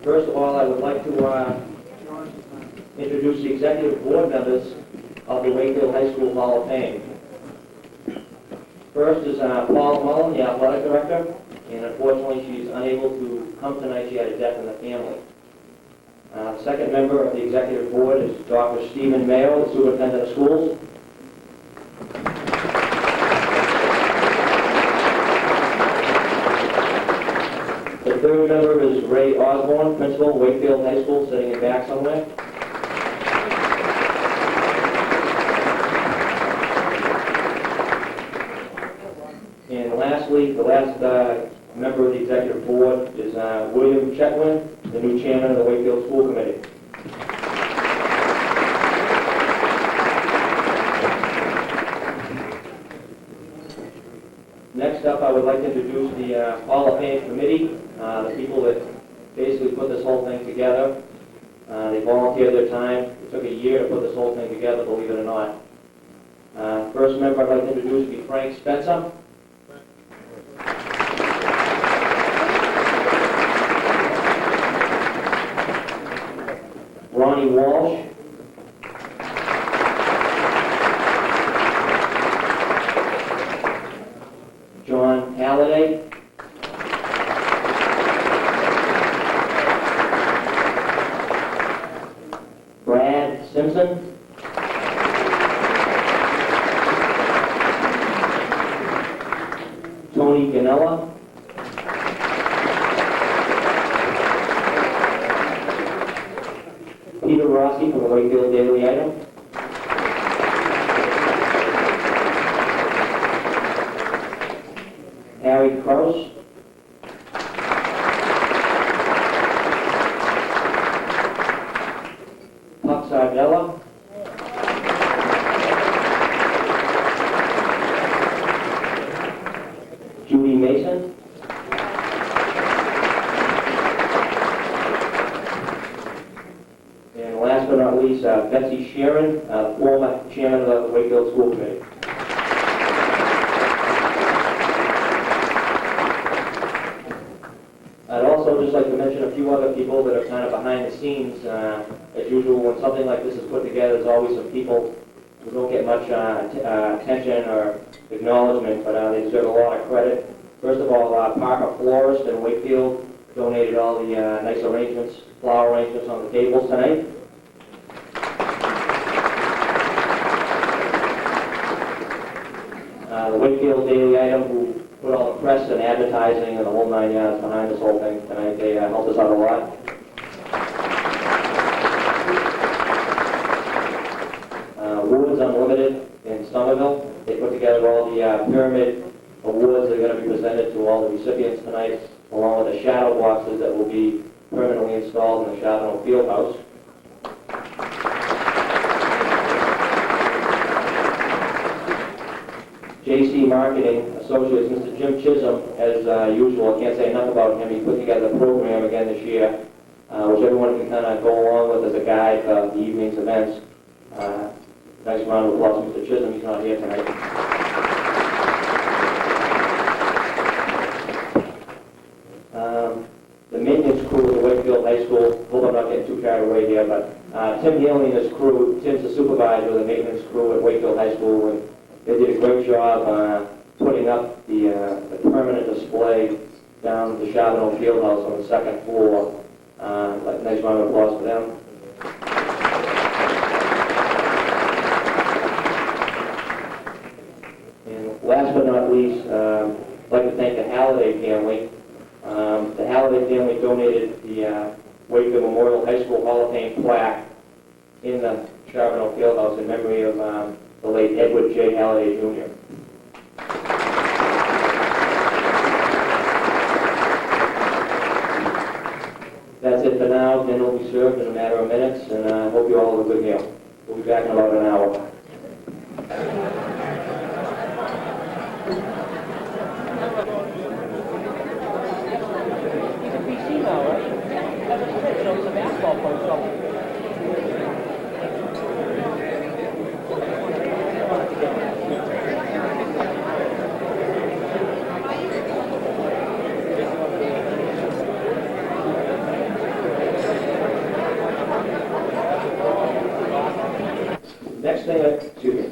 First of all, I would like to introduce the executive board members of the Wakefield High School Hall of Fame. First is Paula Mullen, the athletic director, and unfortunately she's unable to come tonight. She had a death in the family. The second member of the executive board is Dr. Stephen Mayo, the superintendent of schools. The third member is Ray Osborne, principal, Wakefield High School, sitting in back somewhere. And lastly, the last member of the executive board is William Chetwin, the new chairman of the Wakefield School Committee. Next up, I would like to introduce the Hall of Fame committee, the people that basically put this whole thing together. They volunteered their time. It took a year to put this whole thing together, believe it or not. First member I'd like to introduce would be Frank Spencer. Ronnie Walsh. John Halliday. Brad Simpson. Tony Ganella. Peter Rossi from the Wakefield Daily Item. Harry Krause. Puck Sardella. Judy Mason. And last but not least, Betsy Sharon, former chairman of the Wakefield School Committee. I'd also just like to mention a few other people that are kind of behind the scenes. As usual, when something like this is put together, there's always some people who don't get much attention or acknowledgement, but they deserve a lot of credit. First of all, Parker Florist in Wakefield donated all the nice arrangements, flower arrangements on the tables tonight. The Wakefield Daily Item, who put all the press and advertising and the whole 9 yards behind this whole thing tonight. They helped us out a lot. Woods Unlimited in Somerville. They put together all the pyramid awards that are going to be presented to all the recipients tonight, along with the shadow boxes that will be permanently installed in the Charbonneau Fieldhouse. JC Marketing Associates, Mr. Jim Chisholm, as usual, I can't say enough about him. He put together a program again this year, which everyone can kind of go along with as a guide for the evening's events. Nice round of applause, Mr. Chisholm. He's not here tonight. The maintenance crew at the Wakefield High School, hope I'm not getting too carried away here, but Tim Healy and his crew, Tim's the supervisor of the maintenance crew at Wakefield High School, and they did a great job putting up the permanent display down at the Charbonneau Fieldhouse on the second floor. Nice round of applause for them. And last but not least, I'd like to thank the Halliday family. The Halliday family donated the Wakefield Memorial High School Hall of Fame plaque in the Charbonneau Fieldhouse in memory of the late Edward J. Halliday, Jr. That's it for now. Dinner will be served in a matter of minutes, and I hope you all have a good meal. We'll be back in about an hour.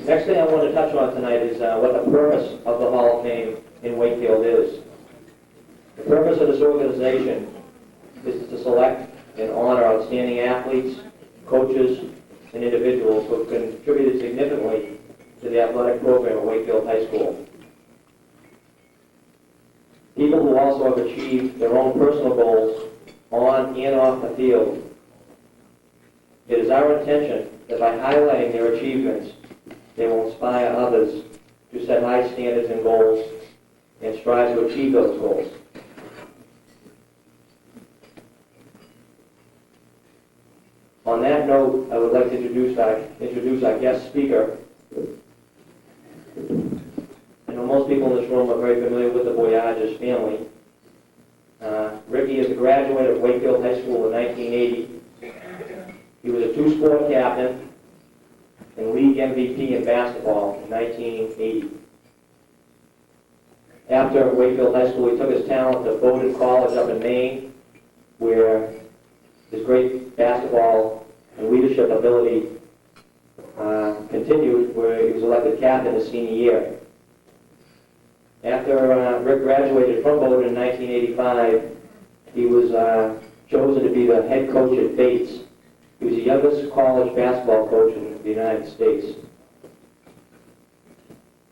Next thing I want to touch on tonight is what the purpose of the Hall of Fame in Wakefield is. The purpose of this organization is to select and honor outstanding athletes, coaches, and individuals who have contributed significantly to the athletic program at Wakefield High School. People who also have achieved their own personal goals on and off the field. It is our intention that by highlighting their achievements, they will inspire others to set high standards and goals and strive to achieve those goals. On that note, I would like to introduce our guest speaker. I know most people in this room are very familiar with the Voyages family. Ricky is a graduate of Wakefield High School in 1980. He was a two-sport captain and league MVP in basketball in 1980. After Wakefield High School, he took his talent to Bowdoin College up in Maine, where his great basketball and leadership ability continued, where he was elected captain his senior year. After Rick graduated from Bowdoin in 1985, he was chosen to be the head coach at Bates. He was the youngest college basketball coach in the United States.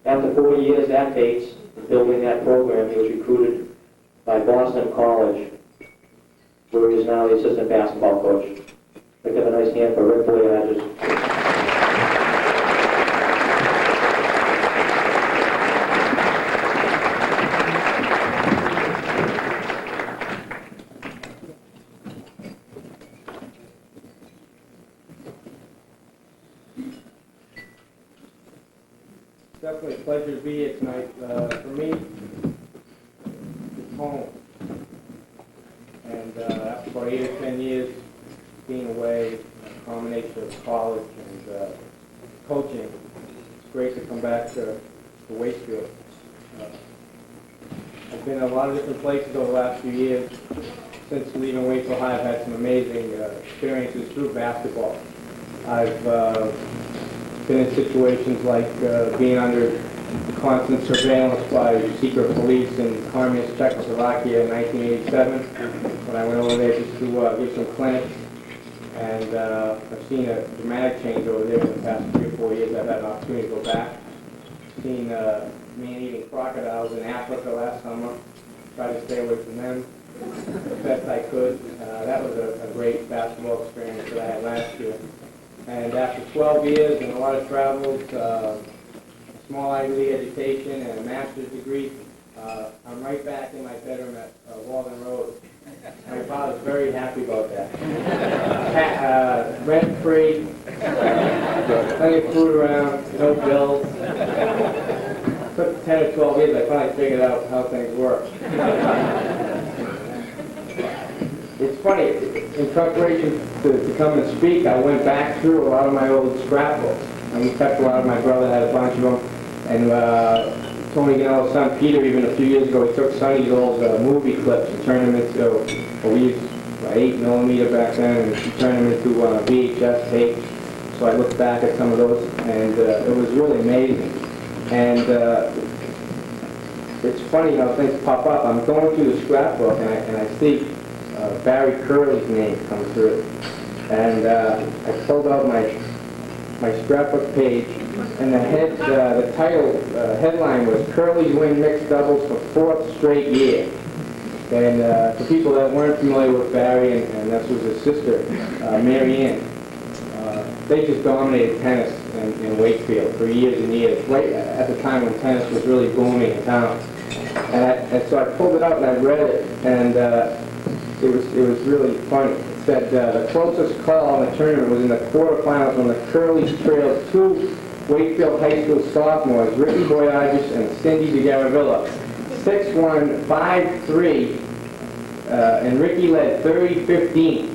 After 4 years at Bates, building that program, he was recruited by Boston College, where he is now the assistant basketball coach. Let's give a nice hand for Rick Voyages. Definitely a pleasure to be here tonight. For me, it's home. And after about 8 or 10 years being away, a combination of college and coaching, it's great to come back to Wakefield. I've been in a lot of different places over the last few years. Since leaving Wakefield High, I've had some amazing experiences through basketball. I've been in situations like being under constant surveillance by secret police in communist Czechoslovakia in 1987, when I went over there just to give some clinics. And I've seen a dramatic change over there in the past 3 or 4 years. I've had an opportunity to go back. Seen man-eating crocodiles in Africa last summer. Tried to stay away from them the best I could. That was a great basketball experience that I had last year. And after 12 years and a lot of travels, a small Ivy League education and a master's degree, I'm right back in my bedroom at Walden Road. My father's very happy about that. Rent-free, plenty of food around, no bills. Took 10 or 12 years, I finally figured out how things work. It's funny, in preparation to come and speak, I went back through a lot of my old scrapbooks. And we kept a lot of my brother had a bunch of them. And Tony Ganello's son, Peter, even a few years ago, he took Sonny's old movie clips and turned them into, we used 8mm back then, and he turned them into VHS tapes. So I looked back at some of those, and it was really amazing. And it's funny how things pop up. I'm going through the scrapbook, and I see Barry Curley's name come through. And I pulled out my scrapbook page, and the title headline was Curley's win mixed doubles for 4th straight year. And for people that weren't familiar with Barry, and this was his sister, Mary Ann, they just dominated tennis in Wakefield for years and years, right at the time when tennis was really booming in town. And so I pulled it out and I read it, and it was really funny. It said the closest call in the tournament was in the quarterfinals when the Curleys trailed 2 Wakefield High School sophomores, Ricky Voyages and Cindy DeGaravilla, 6-1, 5-3, and Ricky led 30-15.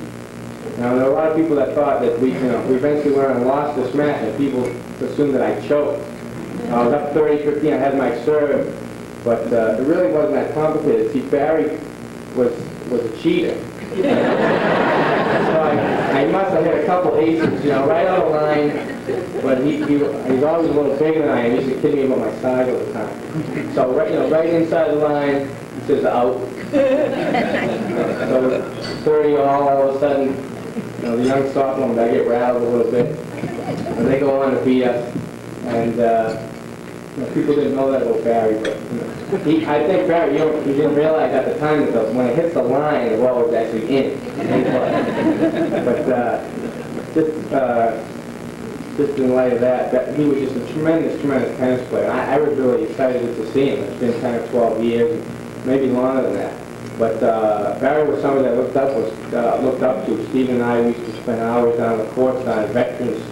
Now, there are a lot of people that thought that we eventually went and lost this match, and people assumed that I choked. I was up 30-15, I had my serve, but it really wasn't that complicated. See, Barry was a cheater. So I must must have hit a couple aces, right on the line. But he's always a little bigger than I am. He used to kid me about my size all the time. So right inside the line, he says out. So 30 all of a sudden, the young sophomores, I get rattled a little bit. And they go on to beat us. And people didn't know that about Barry, but I think Barry, you didn't realize at the time that when it hits the line, the ball was actually in. But just in light of that, he was just a tremendous tennis player. I was really excited to see him. It's been 10 or 12 years, maybe longer than that. But Barry was somebody that looked up to. Steve and I used to spend hours down the courts on veterans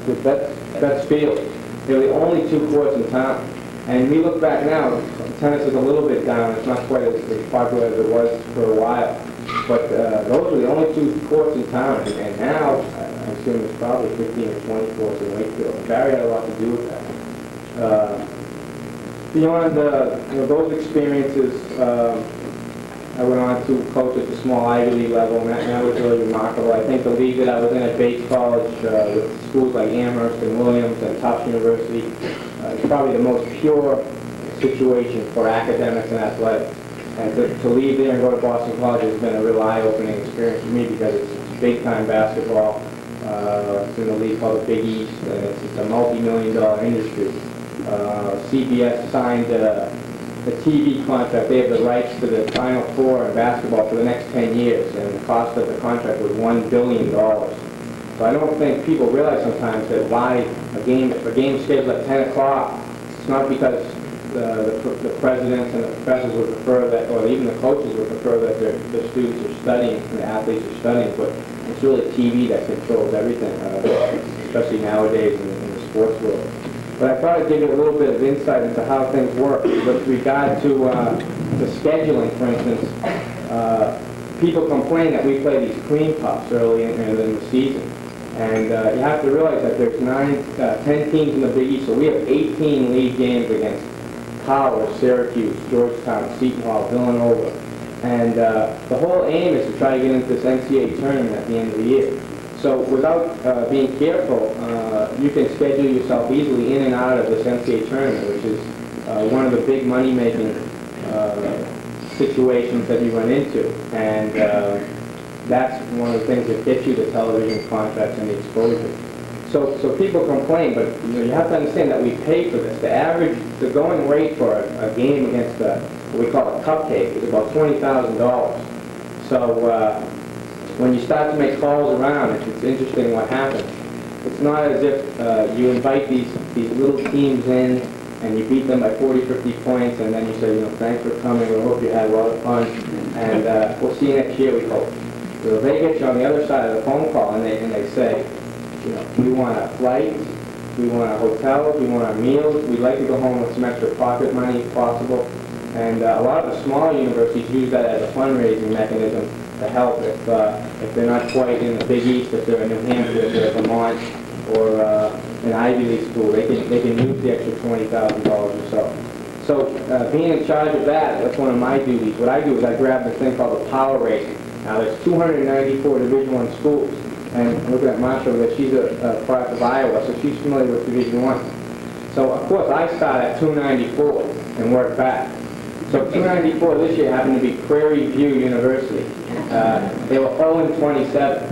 with Betts Field. There were only 2 courts in town. And we look back now, tennis is a little bit down. It's not quite as popular as it was for a while. But those were the only 2 courts in town. And now, I assume there's probably 15 or 20 courts in Wakefield. Barry had a lot to do with that. Beyond those experiences, I went on to coach at the small Ivy League level, and that was really remarkable. I think the league that I was in at Bates College, with schools like Amherst and Williams and Tufts University, is probably the most pure situation for academics and athletics. And to leave there and go to Boston College has been a real eye-opening experience for me because it's big-time basketball. It's in a league called the Big East, and it's a multi-million-dollar industry. CBS signed the TV contract. They have the rights to the Final Four in basketball for the next 10 years, and the cost of the contract was $1 billion. So I don't think people realize sometimes that why if a game scheduled at 10 o'clock, it's not because the presidents and the professors would prefer that, or even the coaches would prefer that their students are studying and the athletes are studying, but it's really TV that controls everything, especially nowadays in the sports world. But I thought I'd give you a little bit of insight into how things work. With regard to the scheduling, for instance, people complain that we play these cream puffs early in the season. And you have to realize that there's 10 teams in the Big East, so we have 18 league games against Howard, Syracuse, Georgetown, Seton Hall, Villanova. And the whole aim is to try to get into this NCAA tournament at the end of the year. So without being careful, you can schedule yourself easily in and out of this NCAA tournament, which is one of the big money-making situations that you run into. And that's one of the things that gets you the television contracts and the exposure. So people complain, but you have to understand that we pay for this. The going rate for a game against what we call a cupcake is about $20,000. So when you start to make calls around, it's interesting what happens. It's not as if you invite these little teams in and you beat them by 40, 50 points, and then you say, thanks for coming, we hope you had a lot of fun, and we'll see you next year, we hope. So they get you on the other side of the phone call, and they say, we want a flight, we want a hotel, we want our meals, we'd like to go home with some extra pocket money if possible. And a lot of the smaller universities use that as a fundraising mechanism to help if they're not quite in the Big East, if they're in New Hampshire, if they're Vermont, or an Ivy League school, they can use the extra $20,000 or so. So being in charge of that's one of my duties. What I do is I grab this thing called the power rating. Now there's 294 Division I schools, and looking at Marsha over there, she's a product of Iowa, so she's familiar with Division I. So of course I start at 294 and work back. So 294 this year happened to be Prairie View University. They were 0-27.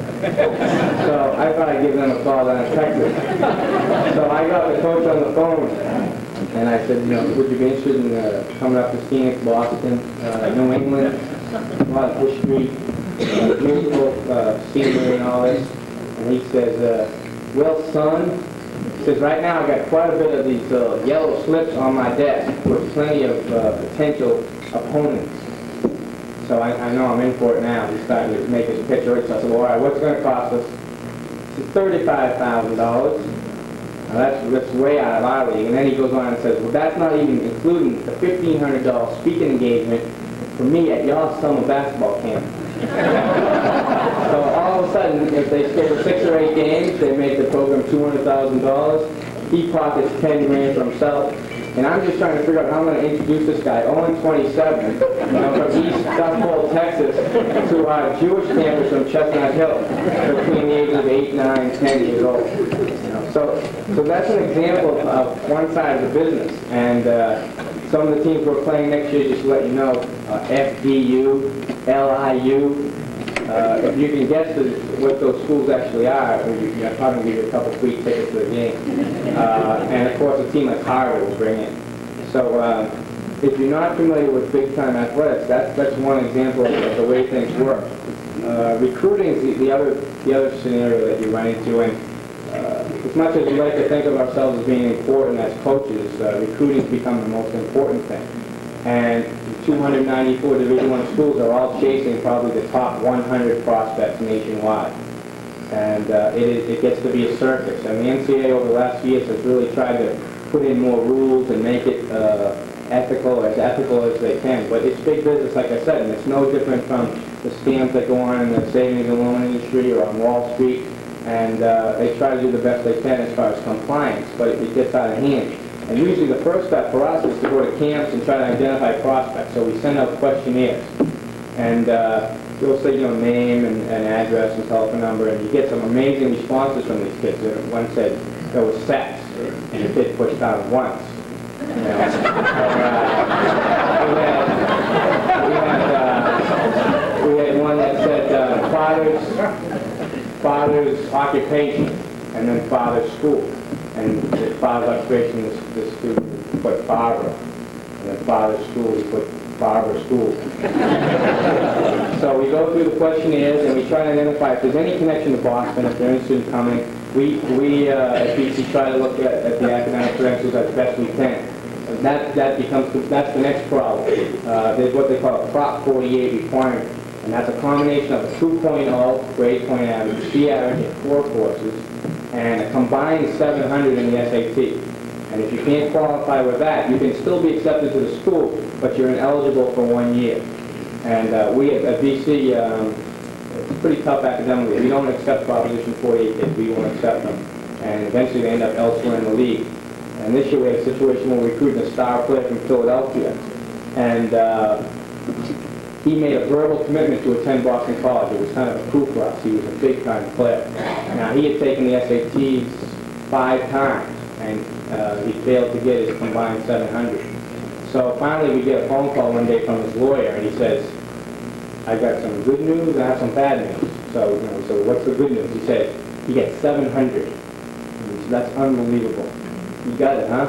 So I thought I'd give them a call down in Texas. So I got the coach on the phone, and I said, would you be interested in coming up to Phoenix, Boston, New England, a lot of history, beautiful scenery and all this. And he says, well, son, he says, right now I got quite a bit of these yellow slips on my desk with plenty of potential opponents. So I know I'm in for it now. He's starting to make his picture. So I said, well, all right, what's it going to cost us? He said, $35,000. Now that's way out of our league. And then he goes on and says, well, that's not even including the $1,500 speaking engagement for me at y'all's summer basketball camp. So all of a sudden, if they schedule 6 or 8 games, they make the program $200,000. He pockets $10 grand for himself, And I'm just trying to figure out how I'm going to introduce this guy, 0-27, from East Duffville, Texas, to our Jewish campus from Chestnut Hill, between the ages of 8, 9, 10 years old. So that's an example of one side of the business. And some of the teams we're playing next year, just to let you know, FDU, LIU. If you can guess what those schools actually are, I'll probably give you a couple free tickets to the game. And of course, a team like Harvard will bring in. So if you're not familiar with big-time athletics, that's one example of the way things work. Recruiting is the other scenario that you run into, and as much as we like to think of ourselves as being important as coaches, recruiting's become the most important thing. And 294 Division I schools are all chasing probably the top 100 prospects nationwide. And it gets to be a circus. And the NCAA over the last few years has really tried to put in more rules and make it ethical as they can. But it's big business, like I said, and it's no different from the scams that go on in the savings and loan industry or on Wall Street. And they try to do the best they can as far as compliance, but it gets out of hand. And usually the first step for us is to go to camps and try to identify prospects. So we send out questionnaires. And you'll say, name and address and telephone number, and you get some amazing responses from these kids. One said there was sex, and the kid pushed down once. We had one that said father's occupation, and then father's school. And the father's occupation, the student put Barbara, and then father's school, he put Barbara School. So we go through the questionnaires and we try to identify if there's any connection to Boston, if they're interested in coming. We at BC try to look at the academic credentials as best we can. And that's the next problem. There's what they call a Prop 48 requirement, and that's a combination of a 2.0 grade point average, C average in 4 courses, and a combined 700 in the SAT. And if you can't qualify with that, you can still be accepted to the school, but you're ineligible for 1 year. And we at BC, it's pretty tough academically. We don't accept Proposition 48 kids. We won't accept them. And eventually they end up elsewhere in the league. And this year we had a situation where we recruited a star player from Philadelphia. And he made a verbal commitment to attend Boston College. It was kind of a coup for us. He was a big-time player. Now, he had taken the SATs 5 times, and he failed to get his combined 700. So finally, we get a phone call one day from his lawyer, and he says, "I got some good news and I have some bad news." So, so what's the good news? He said, "He gets 700. And he said, "That's unbelievable." "You got it, huh?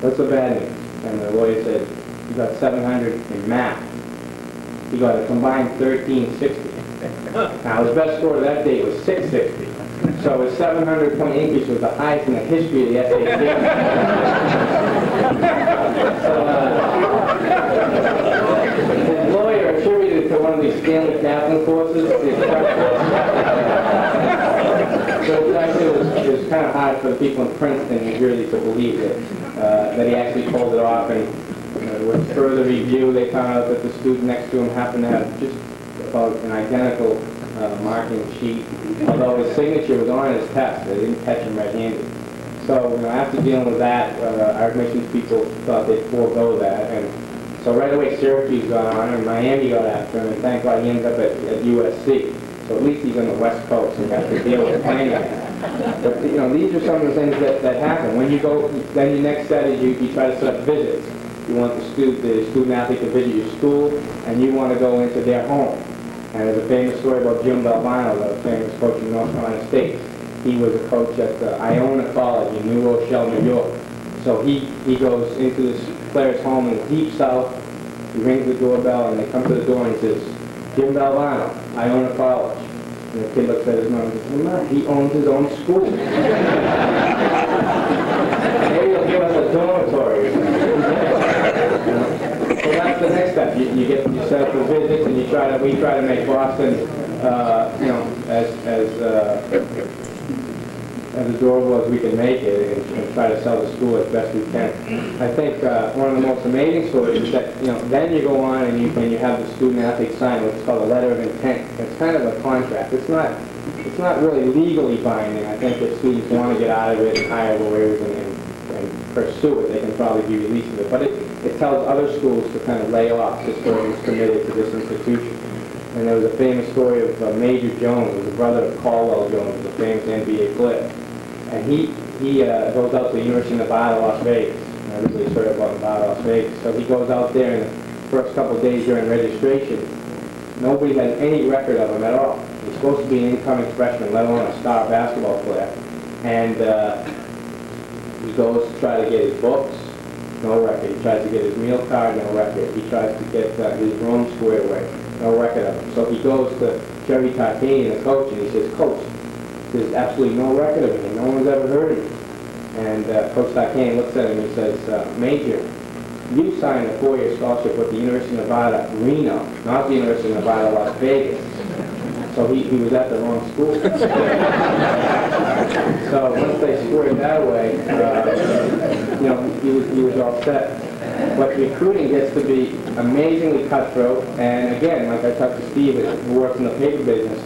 What's the bad news?" And the lawyer said, "You got 700 in math." He got a combined 1360. Now, his best score that day was 660. So his 700-point increase was the highest in the history of the SAT. So, his lawyer attributed it to one of these Stanley Kaplan courses. So it was kind of hard for the people in Princeton, New Jersey, to believe that he actually pulled it off. And with further review, they found out that the student next to him happened to have just about an identical marking sheet, although his signature was on his test. They didn't catch him red-handed. So, after dealing with that, our admissions people thought they'd forego that. And so right away, Syracuse got on him, and Miami got after him, and thank God he ended up at USC. So at least he's on the West Coast and got to deal with playing again. But, these are some of the things that happen. When you go, then your next step is you try to set up visits. You want the student athlete to visit your school, and you want to go into their home. And there's a famous story about Jim Valvano, the famous coach in North Carolina State. He was a coach at Iona College in New Rochelle, New York. So he goes into this player's home in the deep south. He rings the doorbell, and they come to the door, and he says, "Jim Valvano, Iona College." And the kid looks at his mom and says, "No, he owns his own school." Maybe he'll give us a dormitory. So that's the next step. You set up the visits, and we try to make Boston, as adorable as we can make it, and try to sell the school as best we can. I think one of the most amazing stories is that then you go on and you have the student athlete sign what's called a letter of intent. It's kind of a contract. It's not really legally binding. I think that students want to get out of it and hire lawyers and pursue it, they can probably be released of it. But it tells other schools to kind of lay off this person who's committed to this institution. And there was a famous story of Major Jones, who was the brother of Caldwell Jones, the famous NBA player. And he goes out to the University of Nevada, Las Vegas. And everybody's heard about Nevada, Las Vegas. So he goes out there, and the first couple of days during registration, nobody had any record of him at all. He's supposed to be an incoming freshman, let alone a star basketball player. And he goes to try to get his books, no record. He tries to get his meal card, no record. He tries to get his room squared away, no record of him. So he goes to Jerry Tarkanian, the coach, and he says, "Coach, there's absolutely no record of him. No one's ever heard of him." And Coach Tarkanian looks at him and he says, "Major, you signed a 4-year scholarship with the University of Nevada, Reno, not the University of Nevada, Las Vegas." So he was at the wrong school. So once they squared that away, he was all set. But recruiting gets to be amazingly cutthroat. And again, like I talked to Steve, who works in the paper business,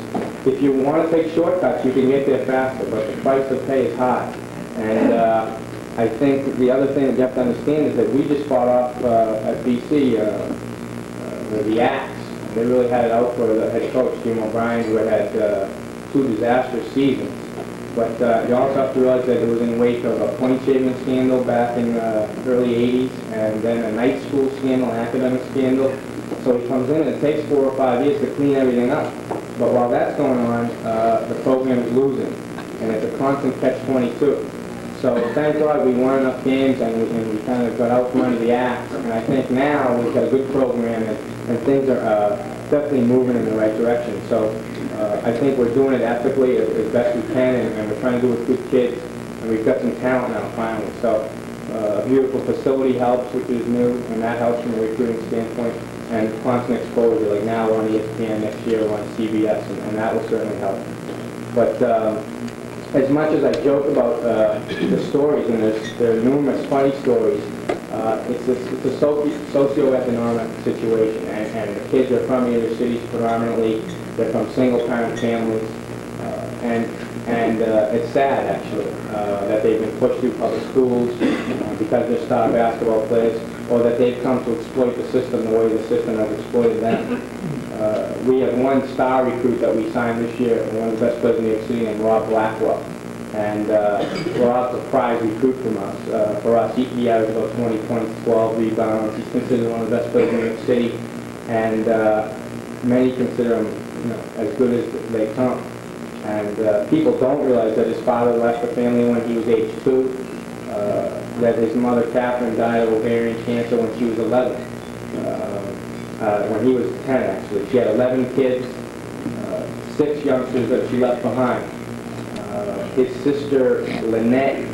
if you want to take shortcuts, you can get there faster, but the price of pay is high. And I think the other thing that you have to understand is that we just fought off at BC the Axe. They really had it out for the head coach, Jim O'Brien, who had 2 disastrous seasons. But you also have to realize that it was in wake of a point shaving scandal back in the early 80s, and then a night school scandal, an academic scandal. So he comes in and it takes 4 or 5 years to clean everything up. But while that's going on, the program is losing, and it's a constant catch-22. So thank God we won enough games, and we kind of got out from under the axe. And I think now we've got a good program, and things are definitely moving in the right direction. So I think we're doing it ethically as best we can, and we're trying to do it with good kids. And we've got some talent now finally. So a beautiful facility helps, which is new, and that helps from a recruiting standpoint. And constant exposure, like now we're on ESPN, next year we're on CBS, and that will certainly help. But as much as I joke about the stories, and there are numerous funny stories, it's a socioeconomic situation, and the kids are from inner cities predominantly. They're from single-parent families, and it's sad actually that they've been pushed through public schools because they're star basketball players, or that they've come to exploit the system the way the system has exploited them. We have one star recruit that we signed this year, one of the best players in New York City, named Rob Blackwell. And Rob's a prize recruit from us. For us, he averaged about 20 points, 12 rebounds. He's considered one of the best players in New York City, and many consider him, as good as they come. And people don't realize that his father left the family when he was age 2. That his mother, Catherine, died of ovarian cancer when she was 11. When he was 10, actually. She had 11 kids, 6 youngsters that she left behind. His sister, Lynette,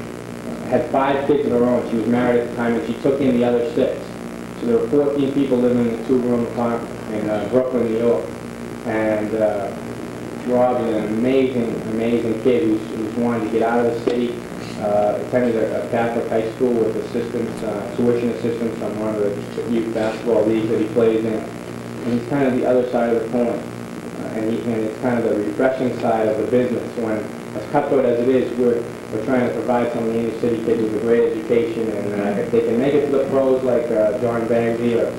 had 5 kids of her own. She was married at the time, and she took in the other 6. So there were 14 people living in a 2-room apartment in Brooklyn, New York. And Rob is an amazing kid who's wanted to get out of the city. Attended a Catholic high school with assistance, tuition assistance from one of the youth basketball leagues that he plays in. And he's kind of the other side of the coin. And it's kind of the refreshing side of the business. When, as cutthroat as it is, we're trying to provide some of the inner city kids with a great education. And if they can make it to the pros like John Bagsy or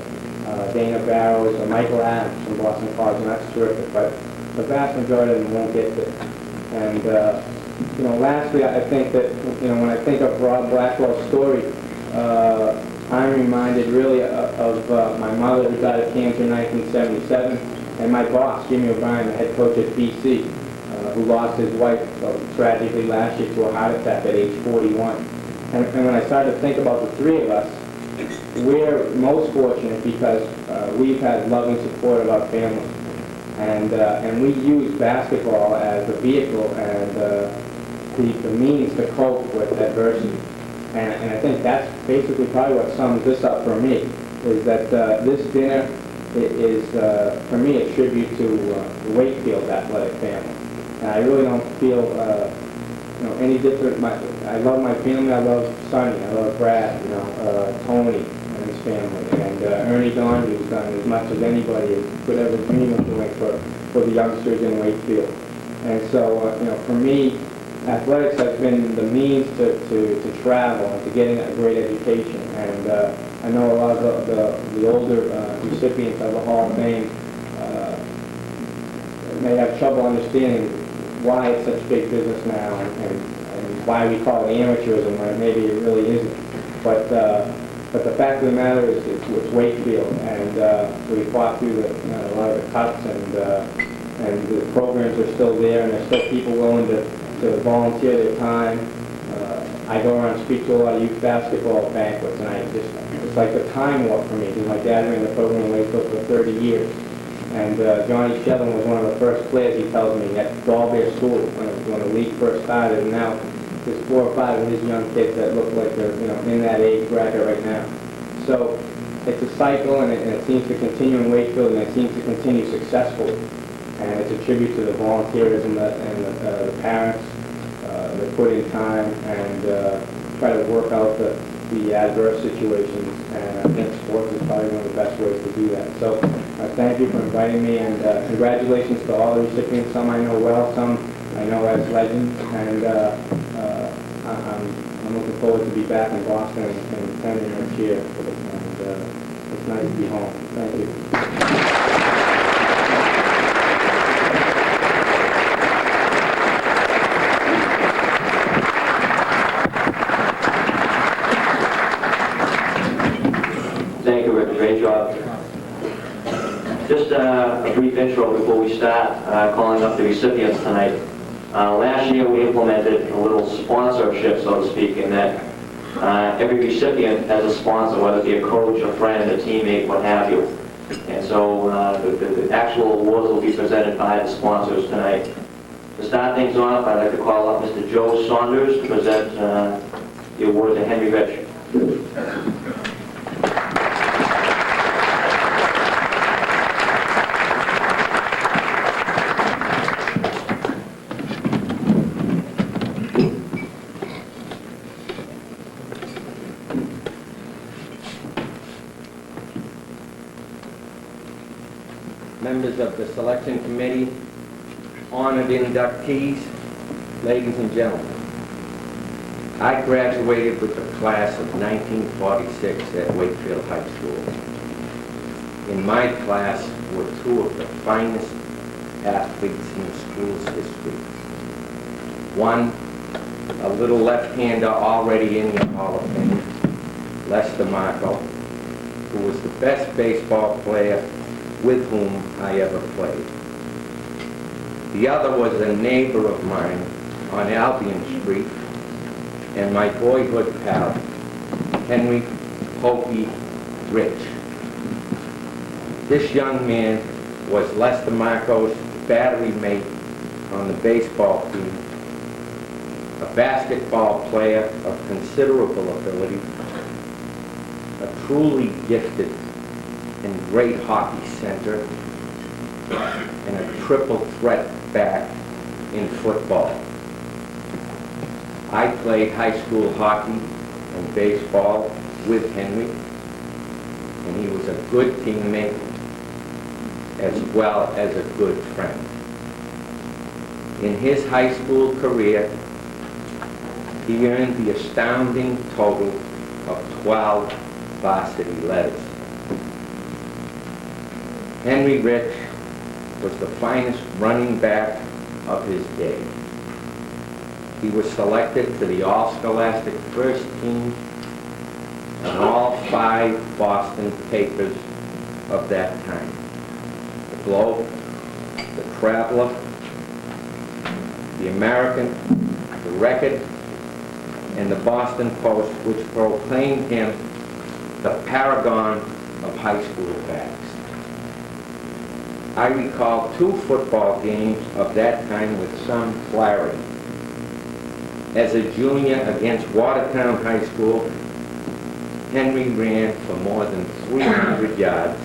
Dana Barrows or Michael Adams from Boston College, and that's terrific. But the vast majority of them won't get there. And lastly, I think that, when I think of Rob Blackwell's story, I'm reminded really of my mother, who died of cancer in 1977, and my boss, Jimmy O'Brien, the head coach at BC, who lost his wife tragically last year to a heart attack at age 41. And when I started to think about the 3 of us, we're most fortunate because we've had loving support of our family. And we use basketball as a vehicle and the means to cope with adversity. And I think that's basically probably what sums this up for me, is that this dinner is, for me, a tribute to the Wakefield athletic family. And I really don't feel any different. I love my family. I love Sonny. I love Brad, Tony and his family. And Ernie Don, who's done as much as anybody could ever dream of doing for the youngsters in Wakefield. And so, for me, athletics has been the means to travel and to getting a great education. And I know a lot of the older recipients of the Hall of Fame may have trouble understanding why it's such big business now and why we call it amateurism when maybe it really isn't. But the fact of the matter is it's Wakefield, and so we fought through a lot of the cuts, and the programs are still there, and there's still people willing to volunteer their time. I go around and speak to a lot of youth basketball banquets, and it's like a time warp for me, because my dad ran the program in Wakefield for 30 years. And Johnny Shevlin was one of the first players, he tells me, at Dahlberg School when the league first started, and now there's 4 or 5 of his young kids that look like they're in that age bracket right now. So it's a cycle, and it seems to continue in Wakefield, and it seems to continue successfully. And it's a tribute to the volunteerism and the parents that put in time and try to work out the adverse situations. And I think sports is probably one of the best ways to do that. So thank you for inviting me, and congratulations to all the recipients. Some I know well, some I know as legends, and I'm looking forward to be back in Boston and attending next year. And it's nice to be home. Thank you. Thank you, Rick. Great job. Just a brief intro before we start calling up the recipients tonight. Last year we implemented a little sponsorship, so to speak, in that every recipient has a sponsor, whether it be a coach, a friend, a teammate, what have you. And so the actual awards will be presented by the sponsors tonight. To start things off, I'd like to call up Mr. Joe Saunders to present the award to Henry Rich. Members of the selection committee, honored inductees, ladies and gentlemen. I graduated with the class of 1946 at Wakefield High School. In my class were 2 of the finest athletes in the school's history. One, a little left-hander already in the Hall of Fame, Lester Marco, who was the best baseball player with whom I ever played. The other was a neighbor of mine on Albion Street and my boyhood pal, Henry Pokey Rich. This young man was Lester Marco's battery mate on the baseball team, a basketball player of considerable ability, a truly gifted and great hockey center, and a triple threat back in football. I played high school hockey and baseball with Henry, and he was a good teammate as well as a good friend. In his high school career, he earned the astounding total of 12 varsity letters. Henry Rich was the finest running back of his day. He was selected to the All-Scholastic First Team on all 5 Boston papers of that time: the Globe, the Traveler, the American, the Record, and the Boston Post, which proclaimed him the paragon of high school backs. I recall 2 football games of that time with some clarity. As a junior against Watertown High School, Henry ran for more than 300 yards,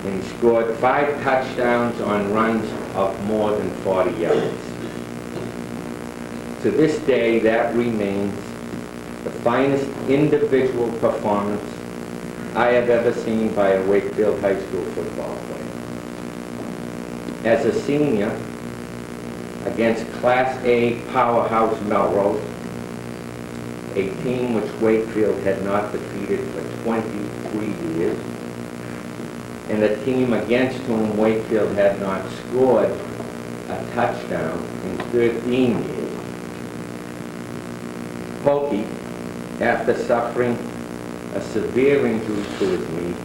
and he scored 5 touchdowns on runs of more than 40 yards. To this day, that remains the finest individual performance I have ever seen by a Wakefield High School football player. As a senior, against Class A powerhouse Melrose, a team which Wakefield had not defeated for 23 years, and a team against whom Wakefield had not scored a touchdown in 13 years. Pokey, after suffering a severe injury to his knee,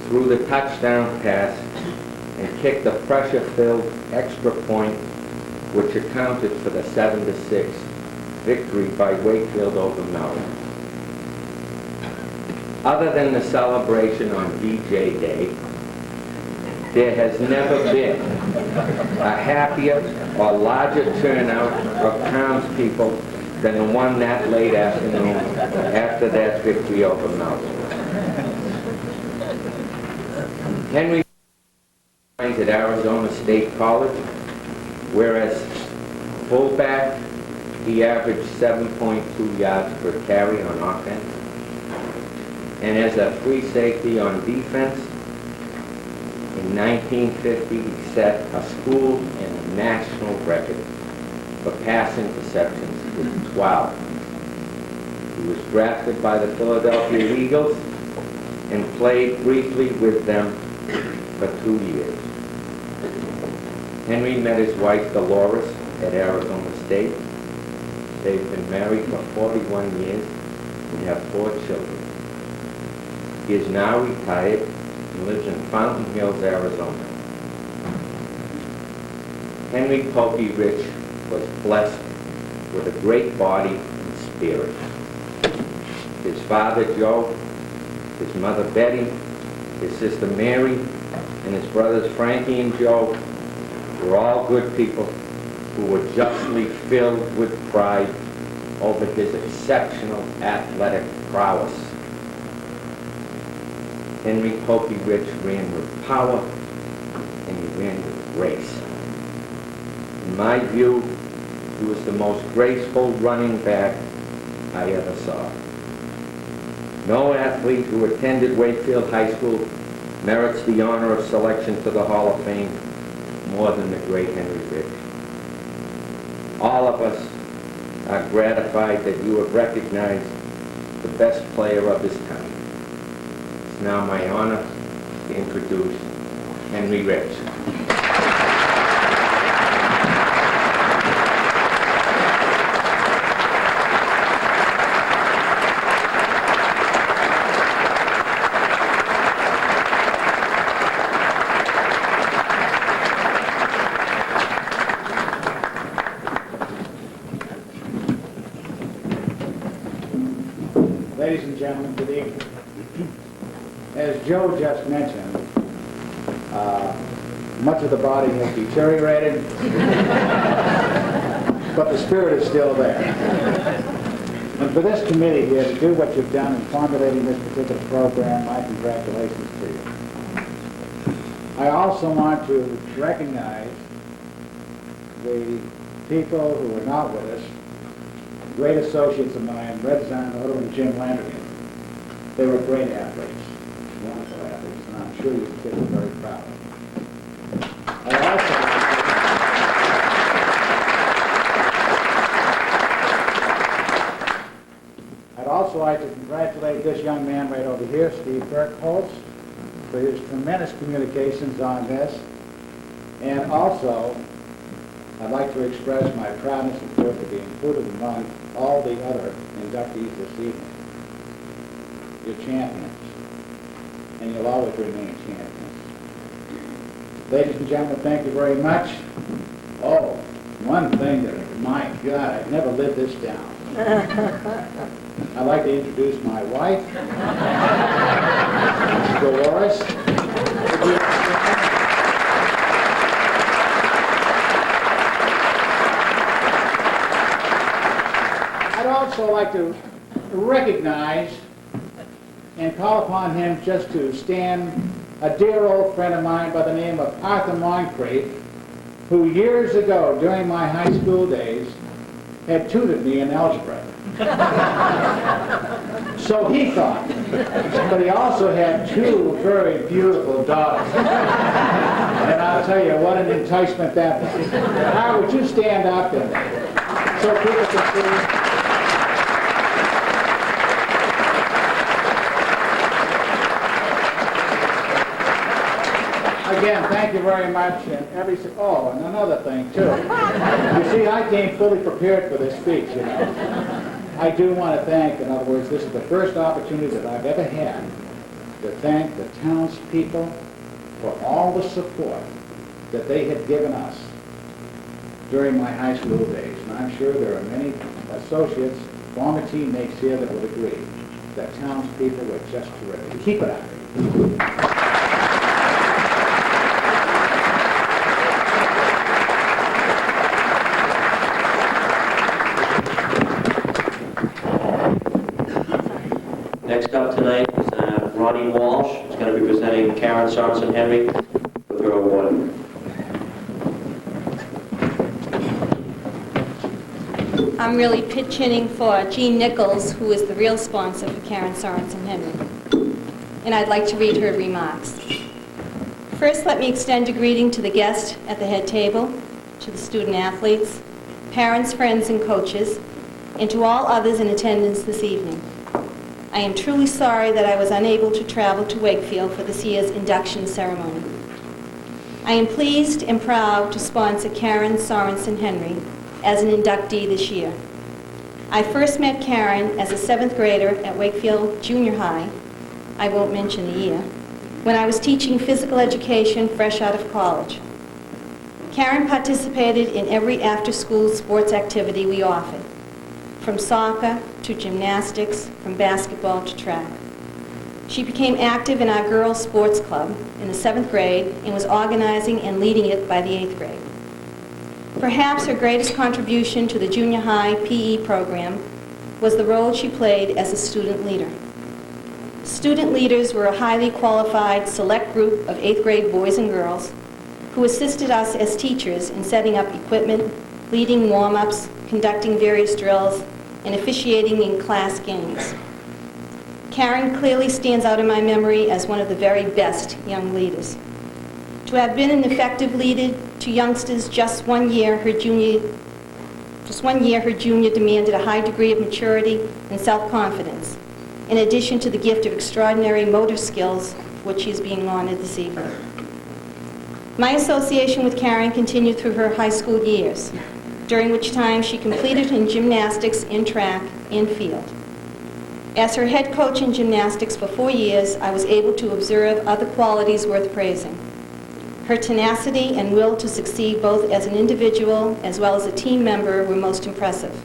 threw the touchdown pass and kicked a pressure-filled extra point, which accounted for the 7-6 victory by Wakefield over Melrose. Other than the celebration on VJ Day, there has never been a happier or larger turnout of townspeople than the one that late afternoon after that victory over Melrose. Henry trained at Arizona State College, whereas fullback, he averaged 7.2 yards per carry on offense. And as a free safety on defense, in 1950 he set a school and a national record for pass interceptions with 12. He was drafted by the Philadelphia Eagles and played briefly with them for 2 years. Henry met his wife Dolores at Arizona State. They've been married for 41 years and have 4 children. He is now retired and lives in Fountain Hills, Arizona. Henry Pokey Rich was blessed with a great body and spirit. His father, Joe, his mother, Betty, his sister, Mary, and his brothers, Frankie and Joe, were all good people who were justly filled with pride over his exceptional athletic prowess. Henry Pokey Rich ran with power and he ran with grace. In my view, he was the most graceful running back I ever saw. No athlete who attended Wakefield High School merits the honor of selection to the Hall of Fame more than the great Henry Rich. All of us are gratified that you have recognized the best player of his time. It's now my honor to introduce Henry Rich. Ladies and gentlemen, good evening. As Joe just mentioned, much of the body has deteriorated, but the spirit is still there. And for this committee here to do what you've done in formulating this particular program, my congratulations to you. I also want to recognize the people who are not with us, great associates of mine, Red Zanotto and Jim Landergan. They were great athletes, wonderful athletes, and I'm sure you kids are very proud. I'd also like to congratulate this young man right over here, Steve Berkholz, for his tremendous communications on this. And also, I'd like to express my proudness and joy to be included among all the other inductees this evening. You're champions, and you'll always remain champions. Ladies and gentlemen, thank you very much. Oh, one thing that, my God, I've never lived this down. I'd like to introduce my wife, Dolores. I'd also like to recognize and call upon him just to stand a dear old friend of mine by the name of Arthur Moncrief, who years ago during my high school days had tutored me in algebra. So he thought. But he also had two very beautiful daughters. And I'll tell you, what an enticement that was. How would you stand up and so people can see? Again, thank you very much. And oh, and another thing too. You see, I came fully prepared for this speech, you know. I do want to thank, in other words, this is the first opportunity that I've ever had to thank the townspeople for all the support that they have given us during my high school days. And I'm sure there are many associates, former teammates here that would agree that townspeople were just terrific. Keep it up. Next up tonight is Ronnie Walsh. She's going to be presenting Karen Sorensen Henry with her award. I'm really pitch hitting for Jean Nichols, who is the real sponsor for Karen Sorensen Henry. And I'd like to read her remarks. First, let me extend a greeting to the guests at the head table, to the student athletes, parents, friends, and coaches, and to all others in attendance this evening. I am truly sorry that I was unable to travel to Wakefield for this year's induction ceremony. I am pleased and proud to sponsor Karen Sorensen Henry as an inductee this year. I first met Karen as a 7th grader at Wakefield Junior High, I won't mention the year, when I was teaching physical education fresh out of college. Karen participated in every after-school sports activity we offered, from soccer to gymnastics, from basketball to track. She became active in our girls' sports club in the 7th grade and was organizing and leading it by the 8th grade. Perhaps her greatest contribution to the junior high PE program was the role she played as a student leader. Student leaders were a highly qualified select group of 8th grade boys and girls who assisted us as teachers in setting up equipment, leading warm-ups, conducting various drills, and officiating in class games. Karen clearly stands out in my memory as one of the very best young leaders. To have been an effective leader to youngsters just one year her junior demanded a high degree of maturity and self-confidence, in addition to the gift of extraordinary motor skills, for which she is being honored this evening. My association with Karen continued through her high school years, during which time she completed in gymnastics, in track, and field. As her head coach in gymnastics for 4 years, I was able to observe other qualities worth praising. Her tenacity and will to succeed both as an individual as well as a team member were most impressive.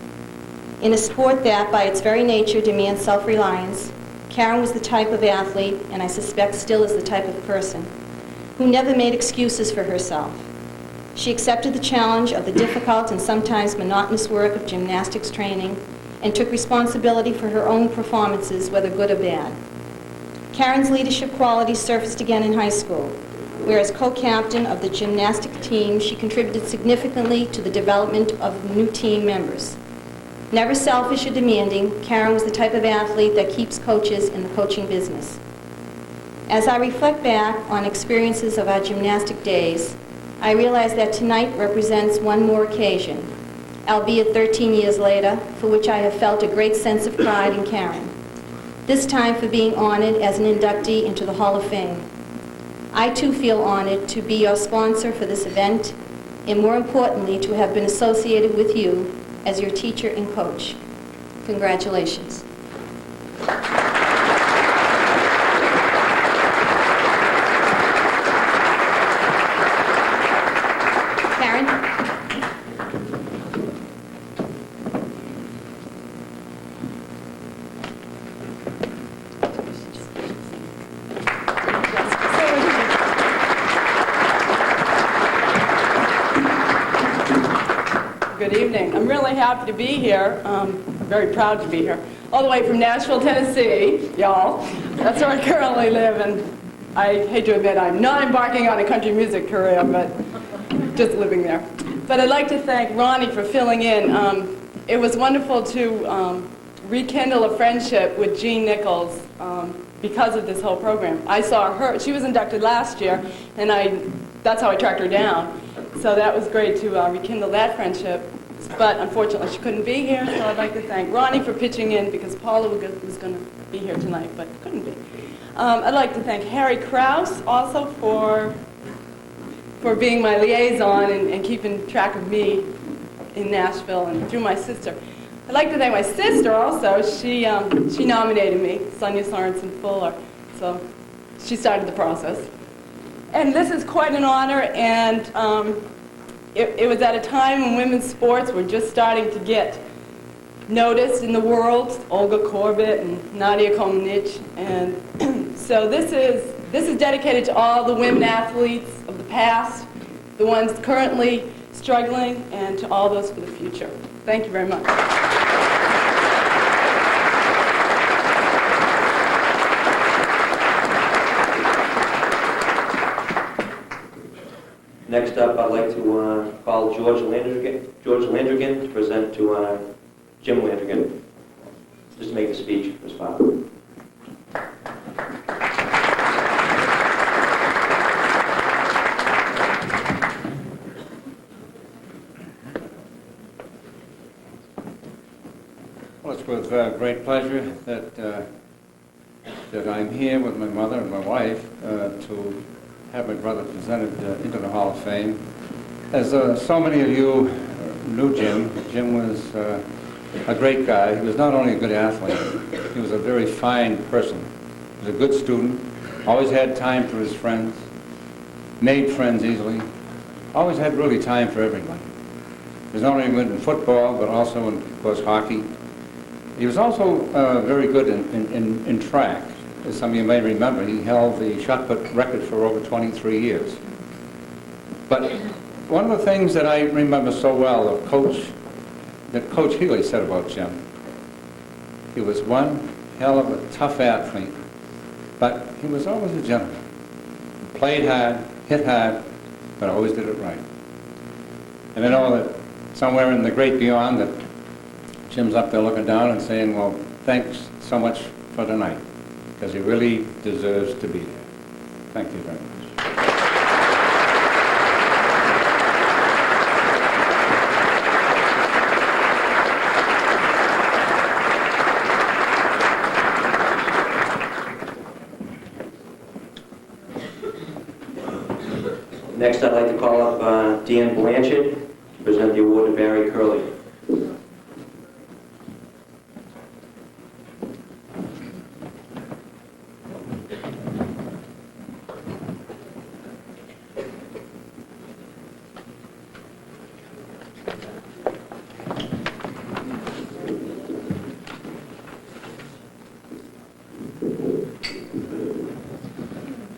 In a sport that, by its very nature, demands self-reliance, Karen was the type of athlete, and I suspect still is the type of person, who never made excuses for herself. She accepted the challenge of the difficult and sometimes monotonous work of gymnastics training and took responsibility for her own performances, whether good or bad. Karen's leadership qualities surfaced again in high school, where as co-captain of the gymnastic team, she contributed significantly to the development of new team members. Never selfish or demanding, Karen was the type of athlete that keeps coaches in the coaching business. As I reflect back on experiences of our gymnastic days, I realize that tonight represents one more occasion, albeit 13 years later, for which I have felt a great sense of pride in Karen, this time for being honored as an inductee into the Hall of Fame. I too feel honored to be your sponsor for this event, and more importantly, to have been associated with you as your teacher and coach. Congratulations. Karen? Good evening. I'm really happy to be here. Very proud to be here. All the way from Nashville, Tennessee, y'all. That's where I currently live, and I hate to admit I'm not embarking on a country music career, but just living there. But I'd like to thank Ronnie for filling in. It was wonderful to rekindle a friendship with Jean Nichols because of this whole program. I saw her, she was inducted last year, and that's how I tracked her down. So that was great to rekindle that friendship. But unfortunately, she couldn't be here, so I'd like to thank Ronnie for pitching in because Paula was going to be here tonight, but couldn't be. I'd like to thank Harry Krause also for being my liaison and keeping track of me in Nashville and through my sister. I'd like to thank my sister also. She nominated me, Sonia Sorensen Fuller, so she started the process. And this is quite an honor, and it was at a time when women's sports were just starting to get noticed in the world. Olga Korbut and Nadia Comaneci, and so this is dedicated to all the women athletes of the past, the ones currently struggling, and to all those for the future. Thank you very much. Next up, I'd like to call George Landrigan to present to Jim Landrigan, just to make a speech for his father. Well, it's with great pleasure that I'm here with my mother and my wife to have my brother presented into the Hall of Fame. As so many of you knew Jim was a great guy. He was not only a good athlete, he was a very fine person. He was a good student, always had time for his friends, made friends easily, always had really time for everyone. He was not only good in football, but also in, of course, hockey. He was also very good in track. As some of you may remember, he held the shot put record for over 23 years. But one of the things that I remember so well that Coach Healy said about Jim, he was one hell of a tough athlete, but he was always a gentleman. He played hard, hit hard, but always did it right. And I know that somewhere in the great beyond that Jim's up there looking down and saying, well, thanks so much for tonight, because he really deserves to be there. Thank you very much. Next, I'd like to call up Dan Blanchard to present the award to Barry Curley.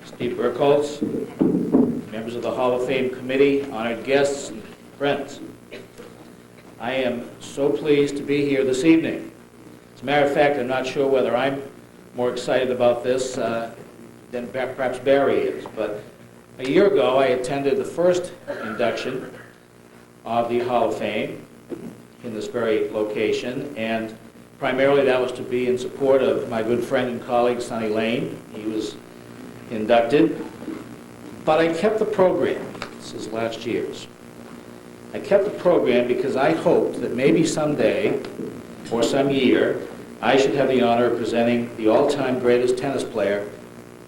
Steve Burkholz, members of the Hall of Fame Committee, honored guests, and friends. I am so pleased to be here this evening. As a matter of fact, I'm not sure whether I'm more excited about this than perhaps Barry is, but a year ago I attended the first induction of the Hall of Fame in this very location, and primarily that was to be in support of my good friend and colleague Sonny Lane. He was inducted, but I kept the program. This is last year's. I kept the program because I hoped that maybe someday or some year I should have the honor of presenting the all-time greatest tennis player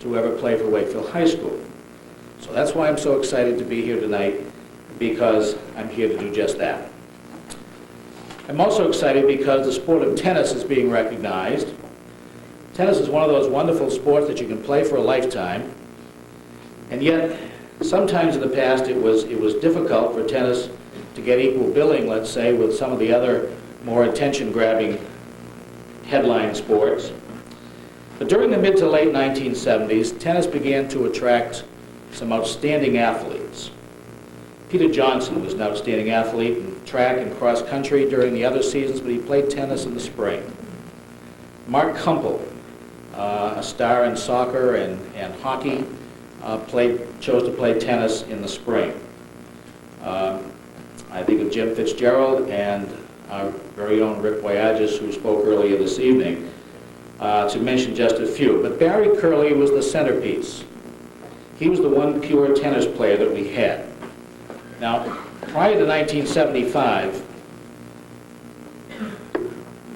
to ever play for Wakefield High School. So that's why I'm so excited to be here tonight, because I'm here to do just that. I'm also excited because the sport of tennis is being recognized. Tennis is one of those wonderful sports that you can play for a lifetime, and yet sometimes in the past it was difficult for tennis to get equal billing, let's say, with some of the other more attention-grabbing headline sports. But during the mid to late 1970s, tennis began to attract some outstanding athletes. Peter Johnson was an outstanding athlete in track and cross country during the other seasons, but he played tennis in the spring. Mark Kumpel, a star in soccer and hockey, chose to play tennis in the spring. I think of Jim Fitzgerald and our very own Rick Voyages, who spoke earlier this evening, to mention just a few. But Barry Curley was the centerpiece. He was the one pure tennis player that we had. Now, prior to 1975,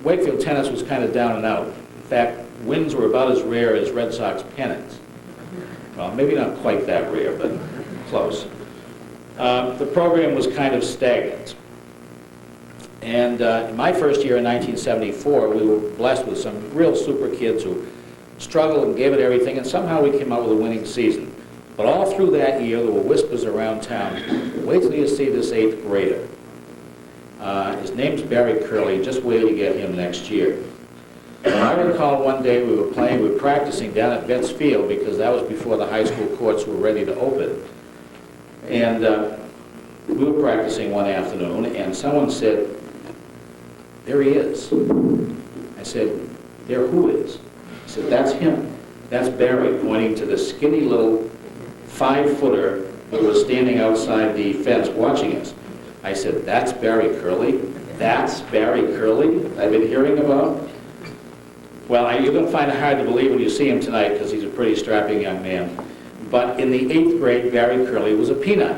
Wakefield tennis was kind of down and out. In fact, wins were about as rare as Red Sox pennants. Well, maybe not quite that rare, but close. The program was kind of stagnant. And in my first year in 1974, we were blessed with some real super kids who struggled and gave it everything, and somehow we came out with a winning season. But all through that year, there were whispers around town, wait till you see this 8th grader. His name's Barry Curley, just wait till you get him next year. And I recall one day we were practicing down at Betts Field, because that was before the high school courts were ready to open. And we were practicing one afternoon, and someone said, "There he is." I said, "There who is?" He said, "That's him. That's Barry," pointing to the skinny little 5-footer who was standing outside the fence watching us. I said, "That's Barry Curley? That's Barry Curley I've been hearing about?" Well, you're going to find it hard to believe when you see him tonight, because he's a pretty strapping young man. But in the 8th grade, Barry Curley was a peanut.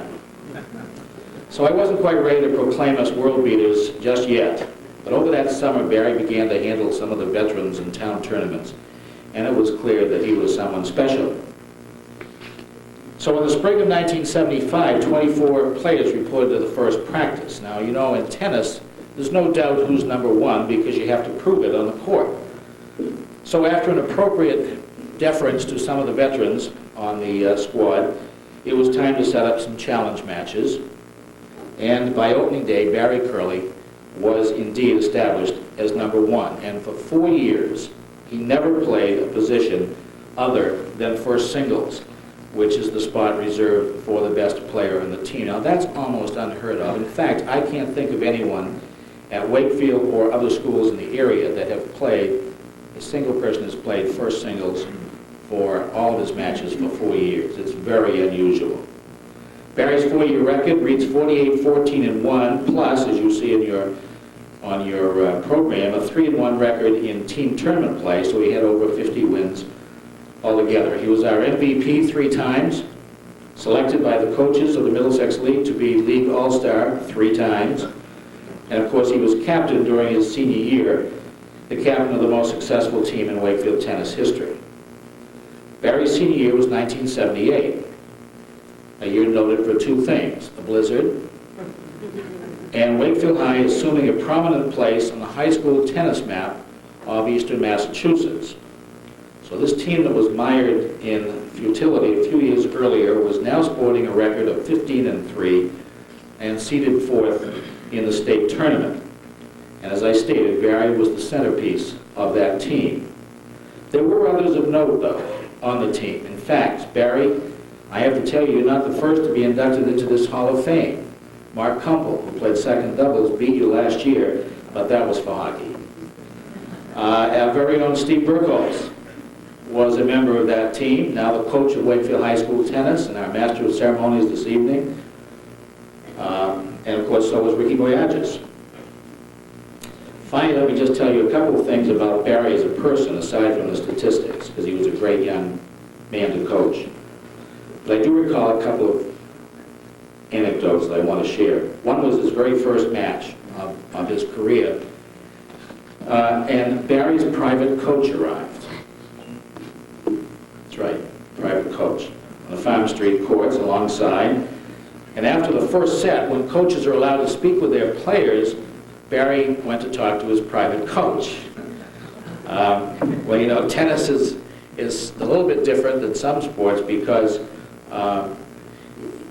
So I wasn't quite ready to proclaim us world beaters just yet. But over that summer, Barry began to handle some of the veterans in town tournaments, and it was clear that he was someone special. So in the spring of 1975, 24 players reported to the first practice. Now, you know, in tennis, there's no doubt who's number one, because you have to prove it on the court. So after an appropriate deference to some of the veterans on the squad, it was time to set up some challenge matches. And by opening day, Barry Curley was indeed established as number one. And for 4 years, he never played a position other than first singles, which is the spot reserved for the best player on the team. Now, that's almost unheard of. In fact, I can't think of anyone at Wakefield or other schools in the area that have played, a single person has played first singles for all of his matches for 4 years. It's very unusual. Barry's 4-year record reads 48-14-1, plus, as you see on your program, a 3-1 record in team tournament play, so he had over 50 wins altogether. He was our MVP 3 times, selected by the coaches of the Middlesex League to be League All-Star 3 times, and of course he was captain during his senior year, the captain of the most successful team in Wakefield tennis history. Barry's senior year was 1978. A year noted for 2 things: a blizzard, and Wakefield High assuming a prominent place on the high school tennis map of eastern Massachusetts. So this team that was mired in futility a few years earlier was now sporting a record of 15-3 and seeded 4th in the state tournament. And as I stated, Barry was the centerpiece of that team. There were others of note, though, on the team. In fact, Barry, I have to tell you, you're not the first to be inducted into this Hall of Fame. Mark Kumpel, who played second doubles, beat you last year, but that was for hockey. Our very own Steve Burkholz was a member of that team, now the coach of Wakefield High School tennis and our master of ceremonies this evening. And of course, so was Ricky Voyages. Finally, let me just tell you a couple of things about Barry as a person, aside from the statistics, because he was a great young man to coach. But I do recall a couple of anecdotes that I want to share. One was his very first match of his career, and Barry's private coach arrived. That's right, private coach, on the Farm Street courts alongside. And after the first set, when coaches are allowed to speak with their players, Barry went to talk to his private coach. Well, you know, tennis is a little bit different than some sports, because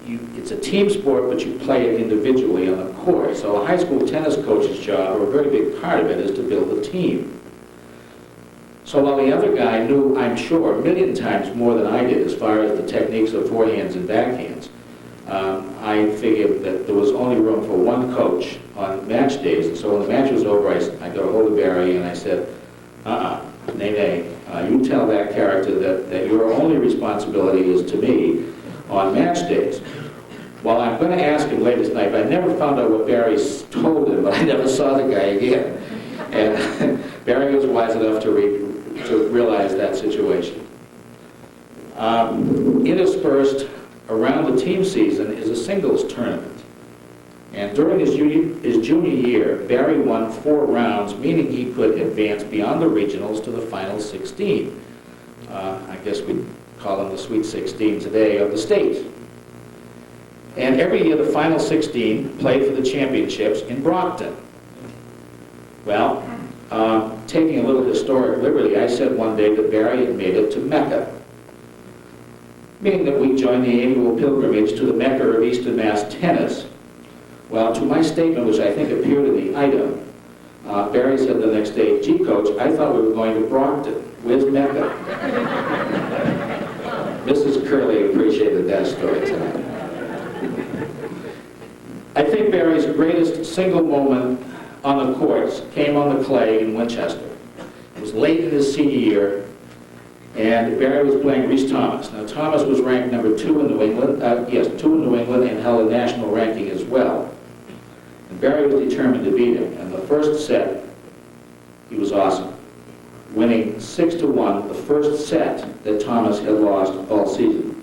it's a team sport, but you play it individually on the court. So a high school tennis coach's job, or a very big part of it, is to build a team. So while the other guy knew, I'm sure, a million times more than I did as far as the techniques of forehands and backhands, I figured that there was only room for one coach on match days. And so when the match was over, I got a hold of Barry and I said, nay, you tell that character that your only responsibility is to me on match days. Well, I'm going to ask him later tonight, but I never found out what Barry told him, but I never saw the guy again. And Barry was wise enough to realize that situation. Interspersed around the team season is a singles tournament. And during his junior year, Barry won 4 rounds, meaning he could advance beyond the regionals to the final 16. I guess we'd call them the Sweet 16 today of the state. And every year the final 16 played for the championships in Brockton. Well, taking a little historic liberty, I said one day that Barry had made it to Mecca, meaning that we joined the annual pilgrimage to the Mecca of Eastern Mass tennis. Well, to my statement, which I think appeared in the item, Barry said the next day, "Gee, Coach, I thought we were going to Brockton. Where's Mecca?" Mrs. Curley appreciated that story tonight. I think Barry's greatest single moment on the courts came on the clay in Winchester. It was late in his senior year, and Barry was playing Reese Thomas. Now, Thomas was ranked number 2 in New England, 2 in New England, and held a national ranking as well. And Barry was determined to beat him. And the first set, he was awesome, winning 6-1, the first set that Thomas had lost all season.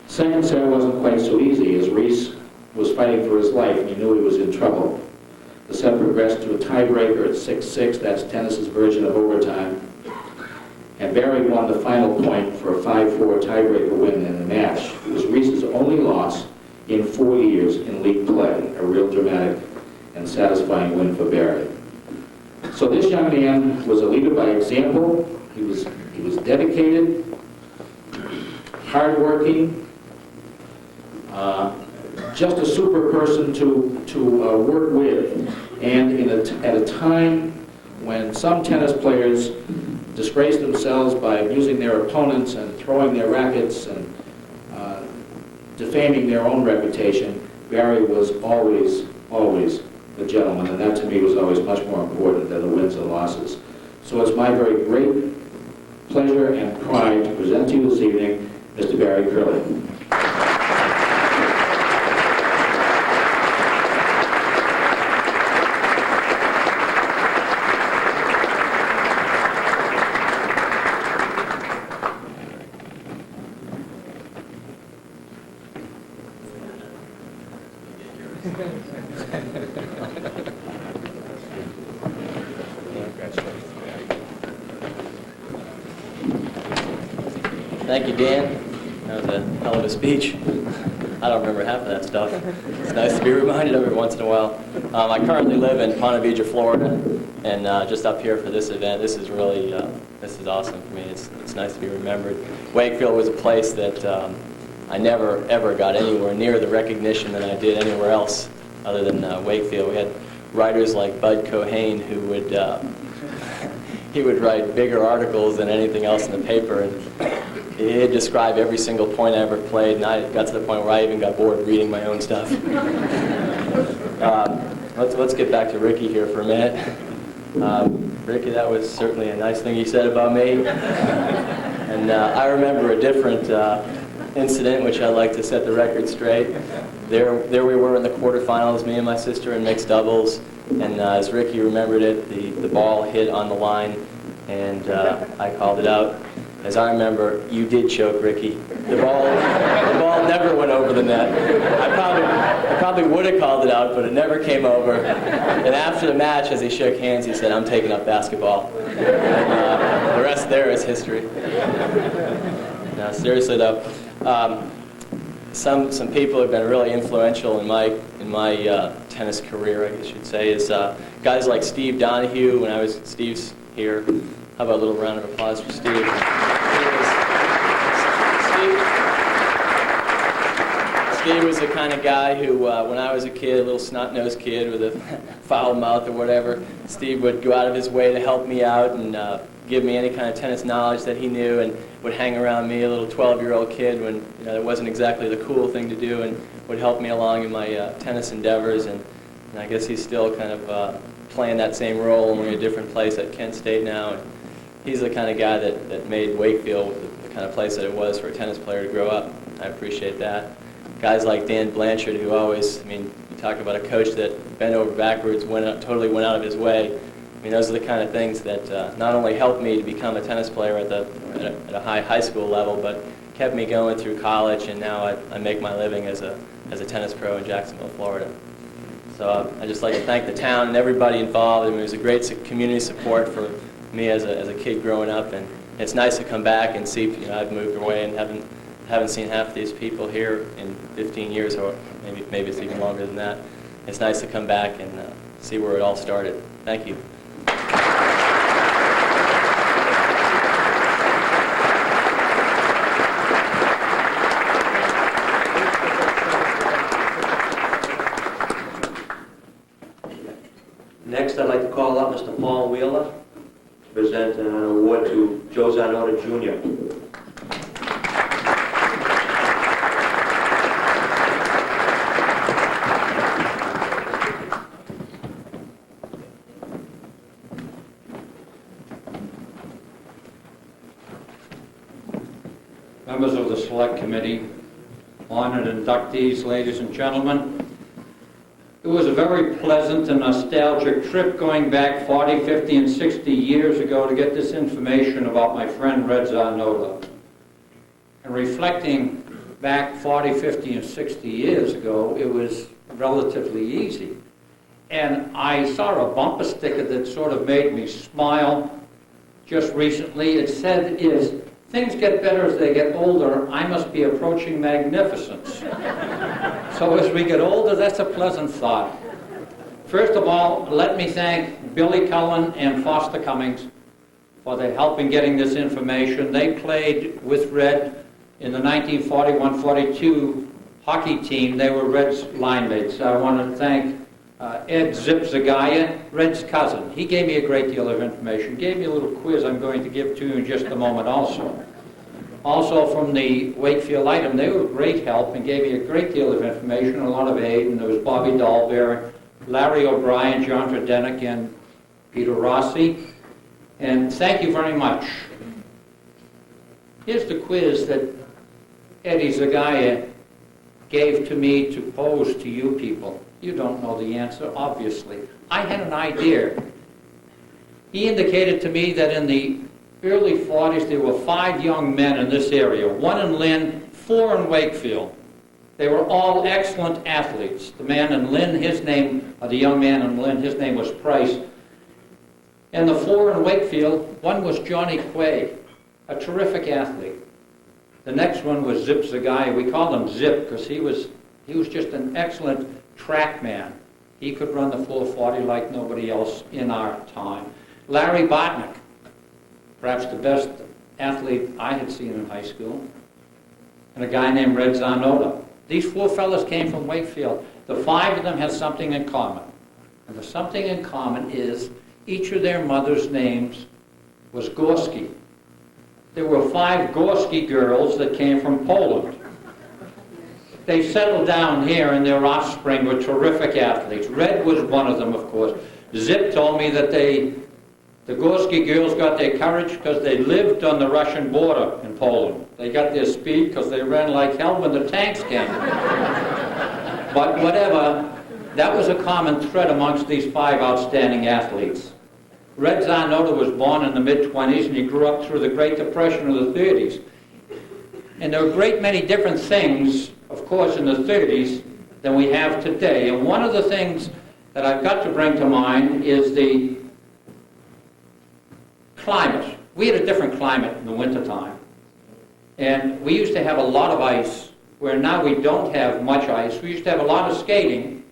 Second set wasn't quite so easy, as Reese was fighting for his life, and he knew he was in trouble. The set progressed to a tiebreaker at 6-6, that's tennis's version of overtime. And Barry won the final point for a 5-4 tiebreaker win in the match. It was Reese's only loss in 4 years in league play, a real dramatic and satisfying win for Barry. So this young man was a leader by example. He was dedicated, hardworking, just a super person to work with. And at a time when some tennis players disgrace themselves by abusing their opponents and throwing their rackets and defaming their own reputation, Barry was always the gentleman, and that to me was always much more important than the wins and losses. So it's my very great pleasure and pride to present to you this evening Mr. Barry Curley. Thank you, Dan. That was a hell of a speech. I don't remember half of that stuff. It's nice to be reminded of it once in a while. I currently live in Ponte Vedra, Florida, and just up here for this event. This is really, this is awesome for me. It's nice to be remembered. Wakefield was a place that I never, ever got anywhere near the recognition that I did anywhere else other than Wakefield. We had writers like Bud Cohane who would, he would write bigger articles than anything else in the paper, and he'd describe every single point I ever played, and I got to the point where I even got bored reading my own stuff. Let's get back to Ricky here for a minute. Ricky, that was certainly a nice thing you said about me. And I remember a different incident, which I'd like to set the record straight. There we were in the quarterfinals, me and my sister in mixed doubles, and as Ricky remembered it, the ball hit on the line, and I called it out. As I remember, you did choke, Ricky. The ball never went over the net. I probably would have called it out, but it never came over. And after the match, as he shook hands, he said, "I'm taking up basketball." And the rest there is history. No, seriously though, some people have been really influential in my tennis career, I guess you'd say, is guys like Steve Donahue. When I was Steve's here. How about a little round of applause for Steve? Steve was the kind of guy who, when I was a kid, a little snot-nosed kid with a foul mouth or whatever, Steve would go out of his way to help me out and give me any kind of tennis knowledge that he knew, and would hang around me, a little 12-year-old kid, when it wasn't exactly the cool thing to do, and would help me along in my tennis endeavors. And I guess he's still kind of playing that same role, only in a different place at Kent State now. And he's the kind of guy that made Wakefield the kind of place that it was for a tennis player to grow up. I appreciate that. A guys like Dan Blanchard, who always, I mean, you talk about a coach that bent over backwards, totally went out of his way. I mean, those are the kind of things that not only helped me to become a tennis player at a high school level, but kept me going through college, and now I make my living as a tennis pro in Jacksonville, Florida. So I'd just like to thank the town and everybody involved. I mean, it was a great community support for me as a kid growing up, and it's nice to come back and see, I've moved away and haven't seen half these people here in 15 years, or maybe it's even longer than that. It's nice to come back and see where it all started. Thank you. Next, I'd like to call up Mr. Paul Wheeler to present an award to Joe Zanota Jr. Members of the Select Committee, honored inductees, ladies and gentlemen, it was a very pleasant and nostalgic trip going back 40, 50, and 60 years ago to get this information about my friend Red Zanota. And reflecting back 40, 50, and 60 years ago, it was relatively easy. And I saw a bumper sticker that sort of made me smile just recently. It said, things get better as they get older, I must be approaching magnificence. So as we get older, that's a pleasant thought. First of all, let me thank Billy Cullen and Foster Cummings for their help in getting this information. They played with Red in the 1941-42 hockey team. They were Red's line mates. I want to thank Ed Zip Zagaya, Red's cousin. He gave me a great deal of information, gave me a little quiz I'm going to give to you in just a moment also. Also from the Wakefield item, they were great help and gave me a great deal of information, a lot of aid, and there was Bobby Dahlberg, Larry O'Brien, John Tredenick, and Peter Rossi. And thank you very much. Here's the quiz that Eddie Zagaya gave to me to pose to you people. You don't know the answer, obviously. I had an idea. He indicated to me that in the early 40s, there were 5 young men in this area, 1 in Lynn, 4 in Wakefield. They were all excellent athletes. The man in Lynn, the young man in Lynn, his name was Price. And the 4 in Wakefield, one was Johnny Quay, a terrific athlete. The next one was Zip Zagaya. We called him Zip because he was just an excellent track man. He could run the 440 like nobody else in our time. Larry Botnick, perhaps the best athlete I had seen in high school, and a guy named Red Zanota. These 4 fellas came from Wakefield. The 5 of them had something in common. And the something in common is each of their mothers' names was Gorski. There were 5 Gorski girls that came from Poland. They settled down here, and their offspring were terrific athletes. Red was one of them, of course. Zip told me that the Gorski girls got their courage because they lived on the Russian border in Poland. They got their speed because they ran like hell when the tanks came. But whatever, that was a common thread amongst these 5 outstanding athletes. Red Zanota was born in the mid-20s, and he grew up through the Great Depression of the 30s. And there were a great many different things, of course, in the 30s than we have today. And one of the things that I've got to bring to mind is the climate. We had a different climate in the wintertime. And we used to have a lot of ice, where now we don't have much ice. We used to have a lot of skating.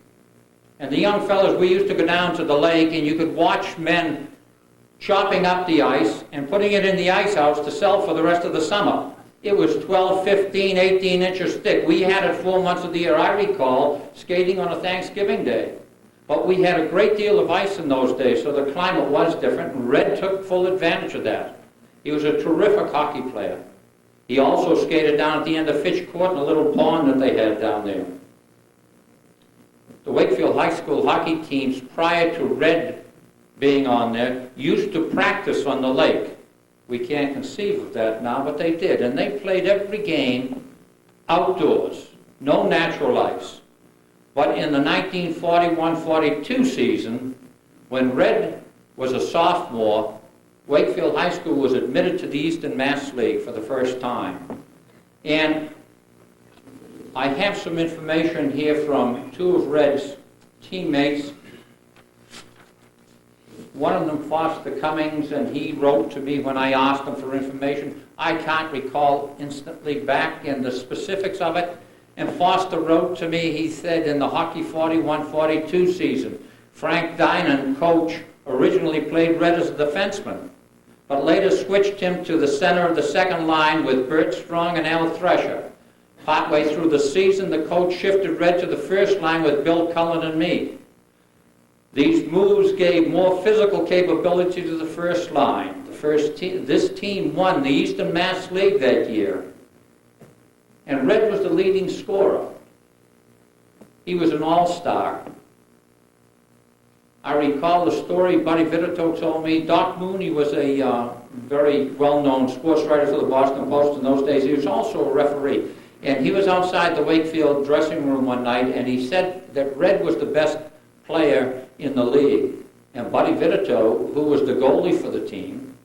And the young fellas, we used to go down to the lake, and you could watch men chopping up the ice and putting it in the ice house to sell for the rest of the summer. It was 12, 15, 18 inches thick. We had it 4 months of the year. I recall skating on a Thanksgiving Day. But we had a great deal of ice in those days, so the climate was different, and Red took full advantage of that. He was a terrific hockey player. He also skated down at the end of Fitch Court in a little pond that they had down there. The Wakefield High School hockey teams, prior to Red being on there, used to practice on the lake. We can't conceive of that now, but they did. And they played every game outdoors. no natural ice. But in the 1941-42 season, when Red was a sophomore, Wakefield High School was admitted to the Eastern Mass League for the first time. And I have some information here from two of Red's teammates. One of them, Foster Cummings, and he wrote to me when I asked him for information. I can't recall instantly back in the specifics of it. And Foster wrote to me, he said, in the hockey 41-42 season, Frank Dinan, coach, originally played Red as a defenseman, but later switched him to the center of the second line with Bert Strong and Al Thresher. Partway through the season, the coach shifted Red to the first line with Bill Cullen and me. These moves gave more physical capability to the first line. This team won the Eastern Mass League that year. And Red was the leading scorer. He was an all-star. I recall the story Buddy Vitito told me. Doc Mooney was a very well-known sports writer for the Boston Post in those days. He was also a referee. And he was outside the Wakefield dressing room one night, and he said that Red was the best player in the league. And Buddy Vitito, who was the goalie for the team,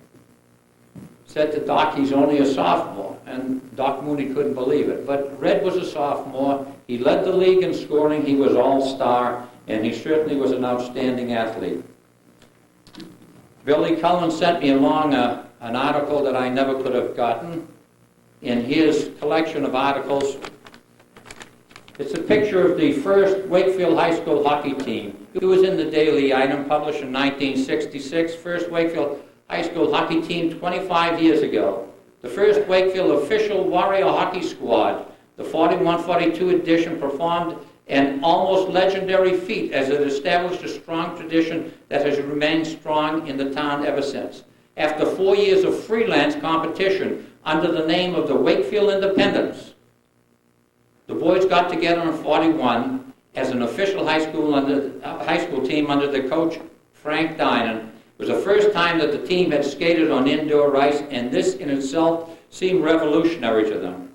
said to Doc, he's only a sophomore. And Doc Mooney couldn't believe it. But Red was a sophomore. He led the league in scoring. He was all-star, and he certainly was an outstanding athlete. Billy Cullen sent me along an article that I never could have gotten. In his collection of articles, it's a picture of the first Wakefield High School hockey team. It was in the Daily Item, published in 1966, first Wakefield High School hockey team 25 years ago. The first Wakefield official Warrior hockey squad, the 41-42 edition, performed an almost legendary feat as it established a strong tradition that has remained strong in the town ever since. After 4 years of freelance competition under the name of the Wakefield Independents, the boys got together in 41 as an official high school team under the coach Frank Dinan. It was the first time that the team had skated on indoor ice, and this in itself seemed revolutionary to them.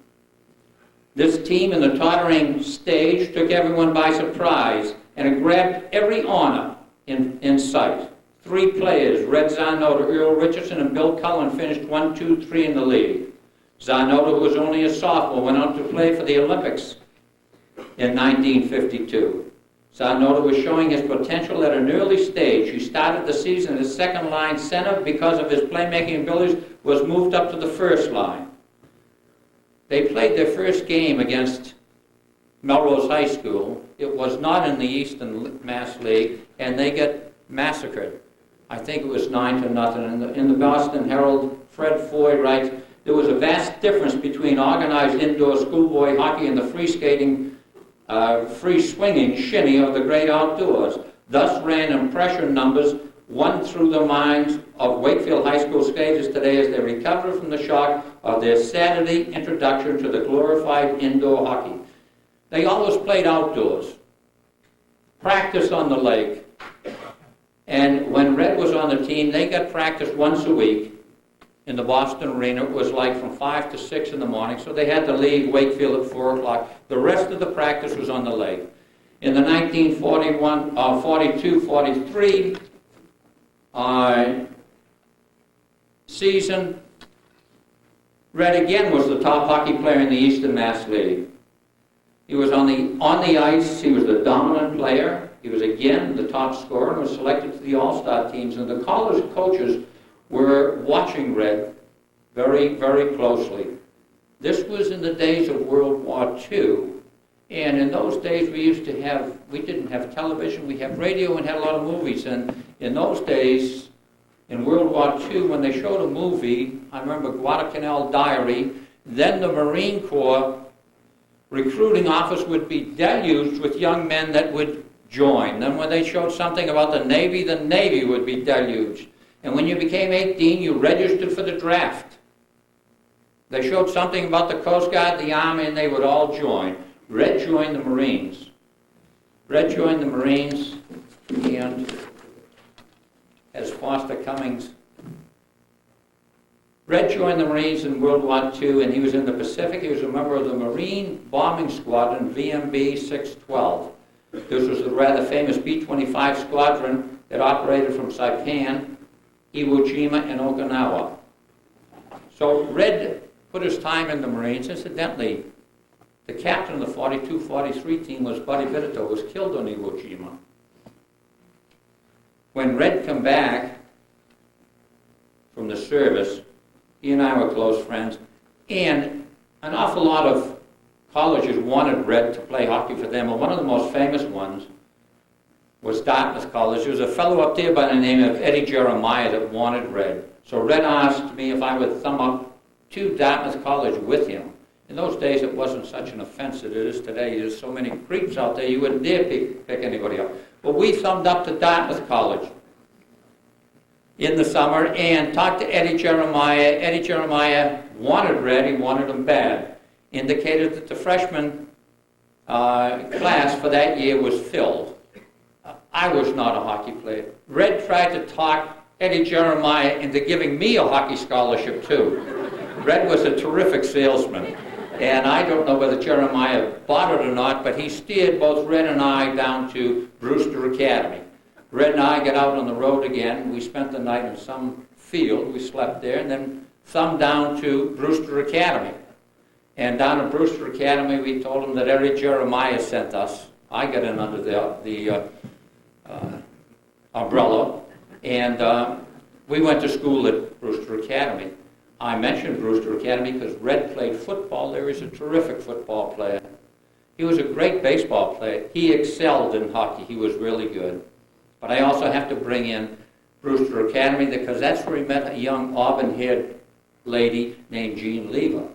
This team in the tottering stage took everyone by surprise, and it grabbed every honor in sight. 3 players, Red Zanota, Earl Richardson, and Bill Cullen, finished 1, 2, 3 in the league. Zanota, who was only a sophomore, went on to play for the Olympics in 1952. Zanota was showing his potential at an early stage. He started the season as second-line center. Because of his playmaking abilities, was moved up to the first line. They played their first game against Melrose High School. It was not in the Eastern Mass League, and they get massacred. I think it was 9-0. In the Boston Herald, Fred Foy writes, there was a vast difference between organized indoor schoolboy hockey and the free skating, free swinging shinny of the great outdoors. Thus ran impression numbers won through the minds of Wakefield High School skaters today as they recover from the shock of their Saturday introduction to the glorified indoor hockey. They always played outdoors, practiced on the lake, and when Red was on the team, they got practice once a week in the Boston Arena. It was like from 5 to 6 in the morning, so they had to leave Wakefield at 4 o'clock. The rest of the practice was on the lake. In the 1942-43 season, Red again was the top hockey player in the Eastern Mass League. He was on the ice, he was the dominant player. He was again the top scorer and was selected to the All-Star teams. And the college coaches were watching Red very, very closely. This was in the days of World War II. And in those days we didn't have television, we had radio and had a lot of movies. And in those days, in World War II, when they showed a movie, I remember Guadalcanal Diary, then the Marine Corps recruiting office would be deluged with young men that would join. Then when they showed something about the Navy would be deluged. And when you became 18, you registered for the draft. They showed something about the Coast Guard, the Army, and they would all join. Red joined the Marines. Red joined the Marines, and as Foster Cummings, Red joined the Marines in World War II, and he was in the Pacific. He was a member of the Marine Bombing Squadron, VMB 612. This was the rather famous B-25 squadron that operated from Saipan, Iwo Jima, and Okinawa. So Red put his time in the Marines. Incidentally, the captain of the 42-43 team was Buddy Vitito, who was killed on Iwo Jima. When Red came back from the service, he and I were close friends, and an awful lot of colleges wanted Red to play hockey for them, and one of the most famous ones was Dartmouth College. There was a fellow up there by the name of Eddie Jeremiah that wanted Red. So Red asked me if I would thumb up to Dartmouth College with him. In those days, it wasn't such an offense as it is today. There's so many creeps out there, you wouldn't dare pick anybody up. But we thumbed up to Dartmouth College in the summer and talked to Eddie Jeremiah. Eddie Jeremiah wanted Red, he wanted him bad. Indicated that the freshman class for that year was filled. I was not a hockey player. Red tried to talk Eddie Jeremiah into giving me a hockey scholarship too. Red was a terrific salesman. And I don't know whether Jeremiah bought it or not, but he steered both Red and I down to Brewster Academy. Red and I got out on the road again. We spent the night in some field. We slept there and then thumbed down to Brewster Academy. And down at Brewster Academy, we told them that Eddie Jeremiah sent us. I got in under the umbrella. And we went to school at Brewster Academy. I mentioned Brewster Academy because Red played football there. He's a terrific football player. He was a great baseball player. He excelled in hockey. He was really good. But I also have to bring in Brewster Academy because that's where he met a young auburn-haired lady named Jean Lever,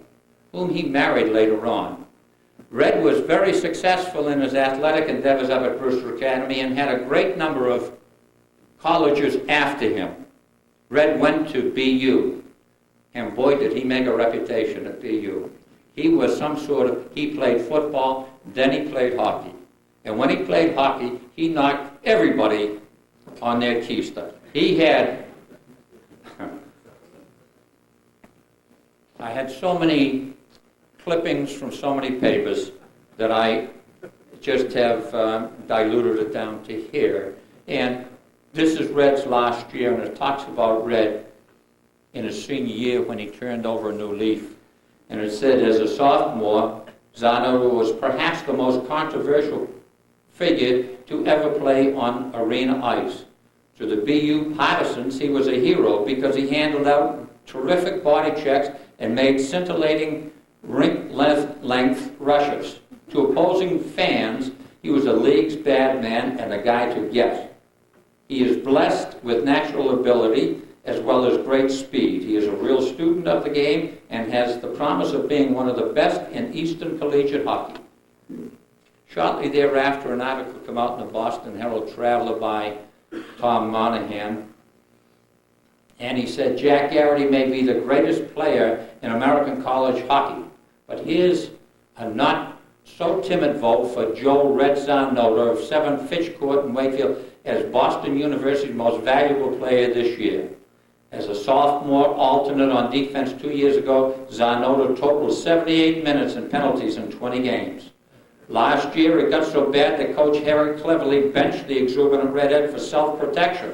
whom he married later on. Red was very successful in his athletic endeavors up at Brewster Academy and had a great number of colleges after him. Red went to BU. And boy, did he make a reputation at BU. He was he played football, then he played hockey. And when he played hockey, he knocked everybody on their keister. I had so many clippings from so many papers that I just have diluted it down to here. And this is Red's last year, and it talks about Red in his senior year when he turned over a new leaf. And it said, as a sophomore, Zanoda was perhaps the most controversial figure to ever play on arena ice. To the BU partisans, he was a hero because he handled out terrific body checks and made scintillating rink-length rushes. To opposing fans, he was a league's bad man and a guy to get. He is blessed with natural ability as well as great speed. He is a real student of the game and has the promise of being one of the best in Eastern collegiate hockey. Shortly thereafter, an article came out in the Boston Herald Traveler by Tom Monahan, and he said, Jack Garrity may be the greatest player in American college hockey, but here's a not so timid vote for Joe Red Zanoda of 7 Fitch Court in Wakefield as Boston University's most valuable player this year. As a sophomore alternate on defense 2 years ago, Zanoda totaled 78 minutes and penalties in 20 games. Last year, it got so bad that Coach Herrick cleverly benched the exuberant redhead for self-protection.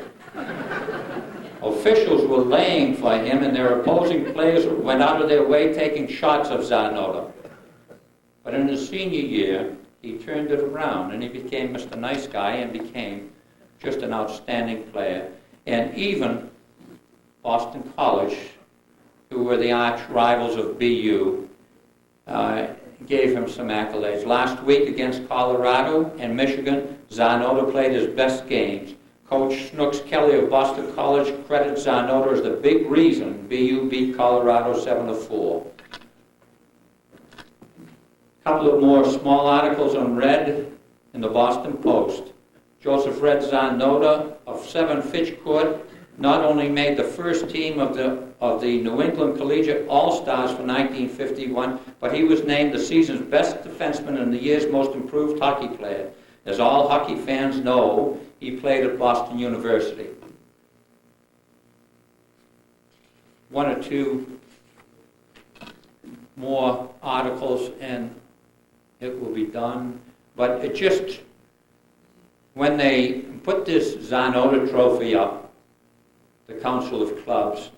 Officials were laying for him, and their opposing players went out of their way taking shots of Zanoda. But in his senior year, he turned it around, and he became Mr. Nice Guy and became just an outstanding player. And even Boston College, who were the arch rivals of BU, gave him some accolades. Last week against Colorado and Michigan, Zanoda played his best games. Coach Snooks Kelly of Boston College credits Zanoda as the big reason BU beat Colorado 7-4. A couple of more small articles on Red in the Boston Post. Joseph Red Zanoda of 7 Fitch Court not only made the first team of the New England Collegiate All-Stars for 1951, but he was named the season's best defenseman and the year's most improved hockey player. As all hockey fans know, he played at Boston University. one or two more articles and it will be done. But it just, when they put this Zanota trophy up, the Council of Clubs,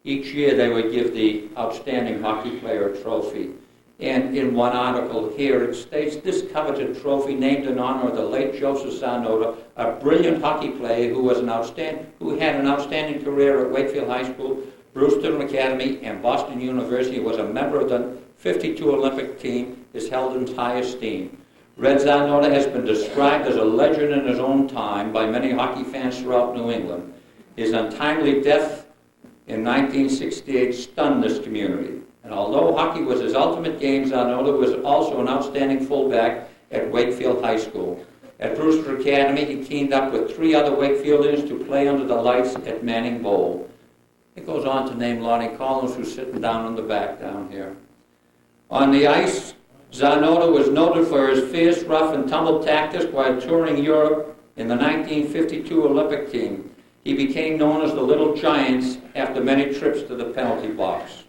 each year they would give the outstanding hockey player a trophy. And in one article here it states, this coveted trophy named in honor of the late Joseph Zanota, a brilliant hockey player who had an outstanding career at Wakefield High School, Brewster Academy, and Boston University, was a member of the 52 Olympic team, is held in high esteem. Red Zanota has been described as a legend in his own time by many hockey fans throughout New England. His untimely death in 1968 stunned this community. And although hockey was his ultimate game, Zanota was also an outstanding fullback at Wakefield High School. At Brewster Academy, he teamed up with 3 other Wakefielders to play under the lights at Manning Bowl. It goes on to name Lonnie Collins, who's sitting down in the back down here. On the ice, Zanota was noted for his fierce, rough, and tumble tactics while touring Europe in the 1952 Olympic team. He became known as the Little Giants after many trips to the penalty box.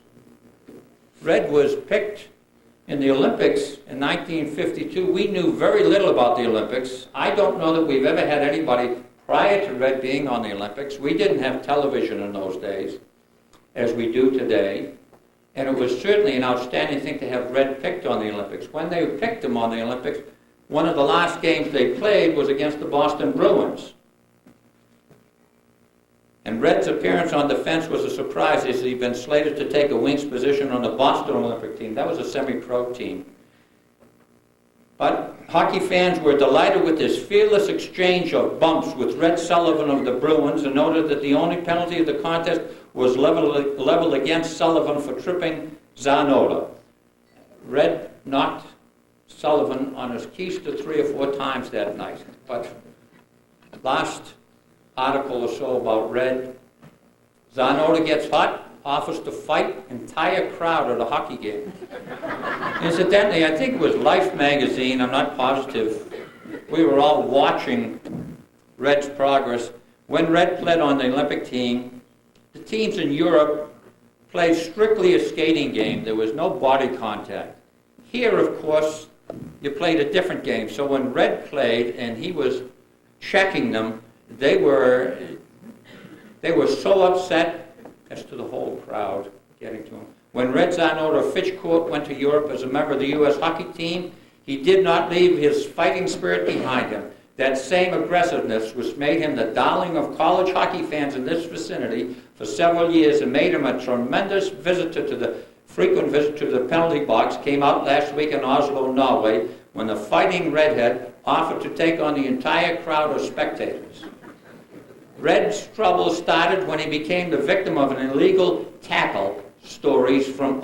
Red was picked in the Olympics in 1952. We knew very little about the Olympics. I don't know that we've ever had anybody prior to Red being on the Olympics. We didn't have television in those days, as we do today. And it was certainly an outstanding thing to have Red picked on the Olympics. When they picked him on the Olympics, one of the last games they played was against the Boston Bruins. And Red's appearance on defense was a surprise, as he'd been slated to take a wing's position on the Boston Olympic team. That was a semi-pro team. But hockey fans were delighted with this fearless exchange of bumps with Red Sullivan of the Bruins, and noted that the only penalty of the contest was leveled against Sullivan for tripping Zanota. Red knocked Sullivan on his keister 3 or 4 times that night. But last article or so about Red, Zanota gets hot, offers to fight entire crowd at a hockey game. Incidentally, I think it was Life magazine, I'm not positive, we were all watching Red's progress. When Red played on the Olympic team, the teams in Europe played strictly a skating game. There was no body contact. Here, of course, you played a different game. So when Red played and he was checking them, they were so upset as to the whole crowd getting to him. When Red Zanota Fitchcourt went to Europe as a member of the U.S. hockey team, he did not leave his fighting spirit behind him. That same aggressiveness which made him the darling of college hockey fans in this vicinity for several years and made him a tremendous frequent visitor to the penalty box came out last week in Oslo, Norway, when the fighting redhead offered to take on the entire crowd of spectators. Red's trouble started when he became the victim of an illegal tackle, stories from an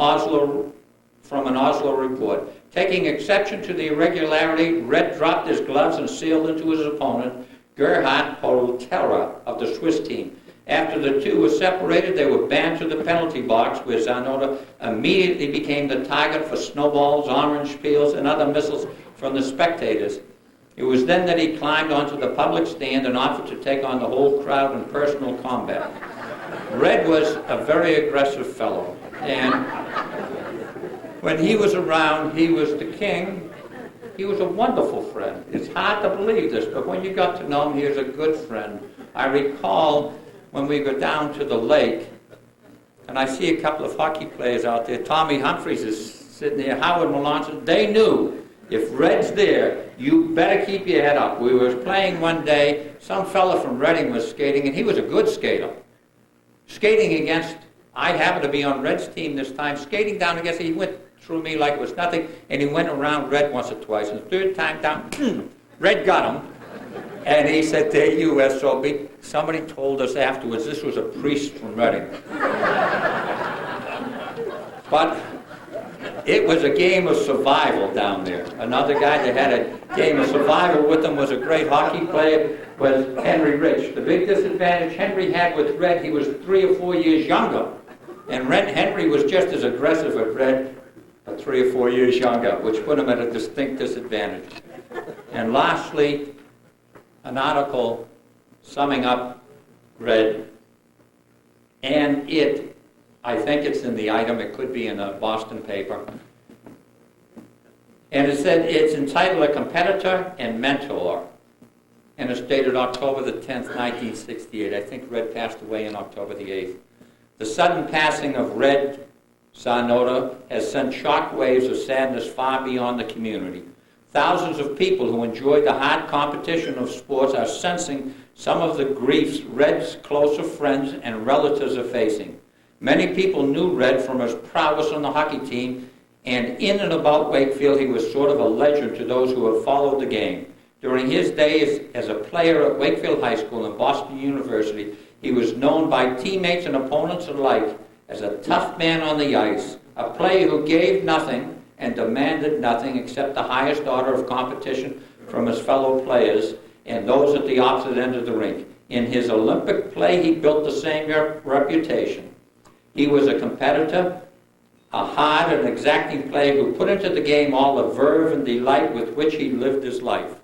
Oslo report. Taking exception to the irregularity, Red dropped his gloves and sealed into his opponent, Gerhard Poltera of the Swiss team. After the two were separated, they were banned to the penalty box, where Zanota immediately became the target for snowballs, orange peels, and other missiles from the spectators. It was then that he climbed onto the public stand and offered to take on the whole crowd in personal combat. Red was a very aggressive fellow, and when he was around, he was the king. He was a wonderful friend. It's hard to believe this, but when you got to know him, he was a good friend. I recall when we go down to the lake, and I see a couple of hockey players out there. Tommy Humphreys is sitting there, Howard Melanson. They knew if Red's there, you better keep your head up. We were playing one day, some fella from Reading was skating, and he was a good skater. Skating against, I happened to be on Red's team this time, skating down against, he went through me like it was nothing, and he went around Red once or twice, and the third time down, Red got him, and he said, "There you SOB." Somebody told us afterwards this was a priest from Reading. But it was a game of survival down there. Another guy that had a game of survival with him was a great hockey player, was Henry Rich. The big disadvantage Henry had with Red, he was 3 or 4 years younger. And Henry was just as aggressive as Red, but 3 or 4 years younger, which put him at a distinct disadvantage. And lastly, an article summing up Red, and it I think it's in the item, it could be in a Boston paper. And it said, it's entitled A Competitor and Mentor. And it's dated October the 10th, 1968. I think Red passed away on October the 8th. The sudden passing of Red Sarnoda has sent shock waves of sadness far beyond the community. Thousands of people who enjoyed the hard competition of sports are sensing some of the griefs Red's closer friends and relatives are facing. Many people knew Red from his prowess on the hockey team, and in and about Wakefield he was sort of a legend to those who have followed the game. During his days as a player at Wakefield High School and Boston University, he was known by teammates and opponents alike as a tough man on the ice, a player who gave nothing and demanded nothing except the highest order of competition from his fellow players and those at the opposite end of the rink. In his Olympic play, he built the same reputation. He was a competitor, a hard and exacting player who put into the game all the verve and delight with which he lived his life.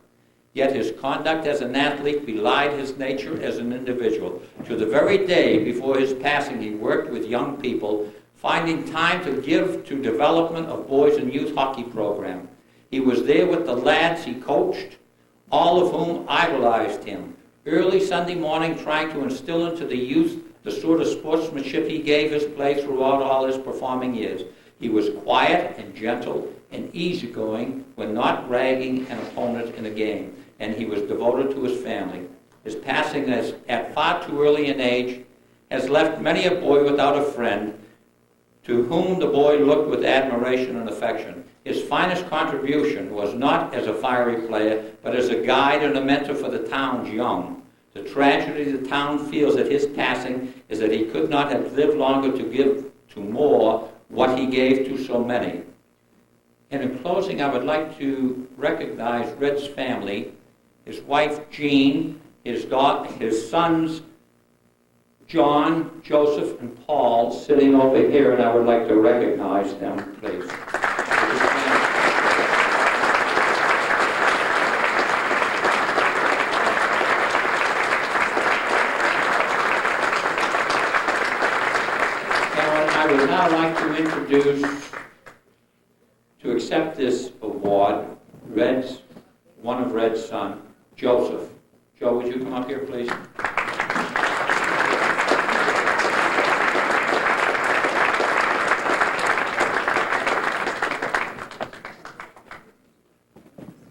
Yet his conduct as an athlete belied his nature as an individual. To the very day before his passing, he worked with young people, finding time to give to development of boys and youth hockey program. He was there with the lads he coached, all of whom idolized him. Early Sunday morning, trying to instill into the youth the sort of sportsmanship he gave his play throughout all his performing years. He was quiet and gentle and easygoing when not ragging an opponent in a game, and he was devoted to his family. His passing at far too early an age has left many a boy without a friend to whom the boy looked with admiration and affection. His finest contribution was not as a fiery player, but as a guide and a mentor for the town's young. The tragedy the town feels at his passing is that he could not have lived longer to give to more what he gave to so many. And in closing, I would like to recognize Red's family, his wife Jean, his sons John, Joseph, and Paul sitting over here, and I would like to recognize them, please. I would now like to introduce, to accept this award, one of Red's son, Joseph. Joe, would you come up here, please?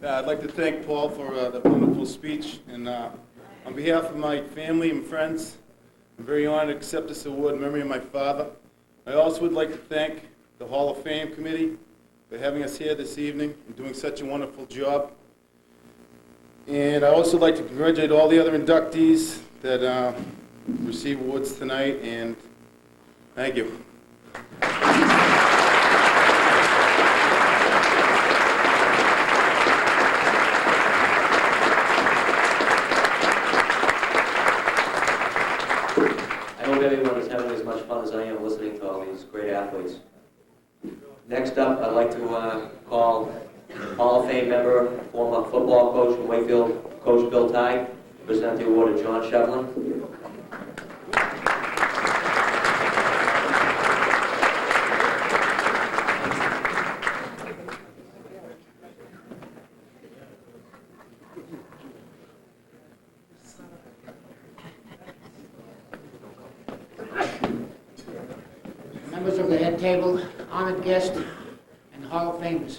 I'd like to thank Paul for the wonderful speech, and on behalf of my family and friends, I'm very honored to accept this award in memory of my father. I also would like to thank the Hall of Fame Committee for having us here this evening and doing such a wonderful job. And I also like to congratulate all the other inductees that receive awards tonight, and thank you. I hope everyone is having as much fun as I am listening to all these great athletes. Next up, I'd like to call Hall of Fame member, former football coach from Wakefield, Coach Bill Tye, present the award to John Shevlin. Members of the head table, honored guests, and Hall of Famers.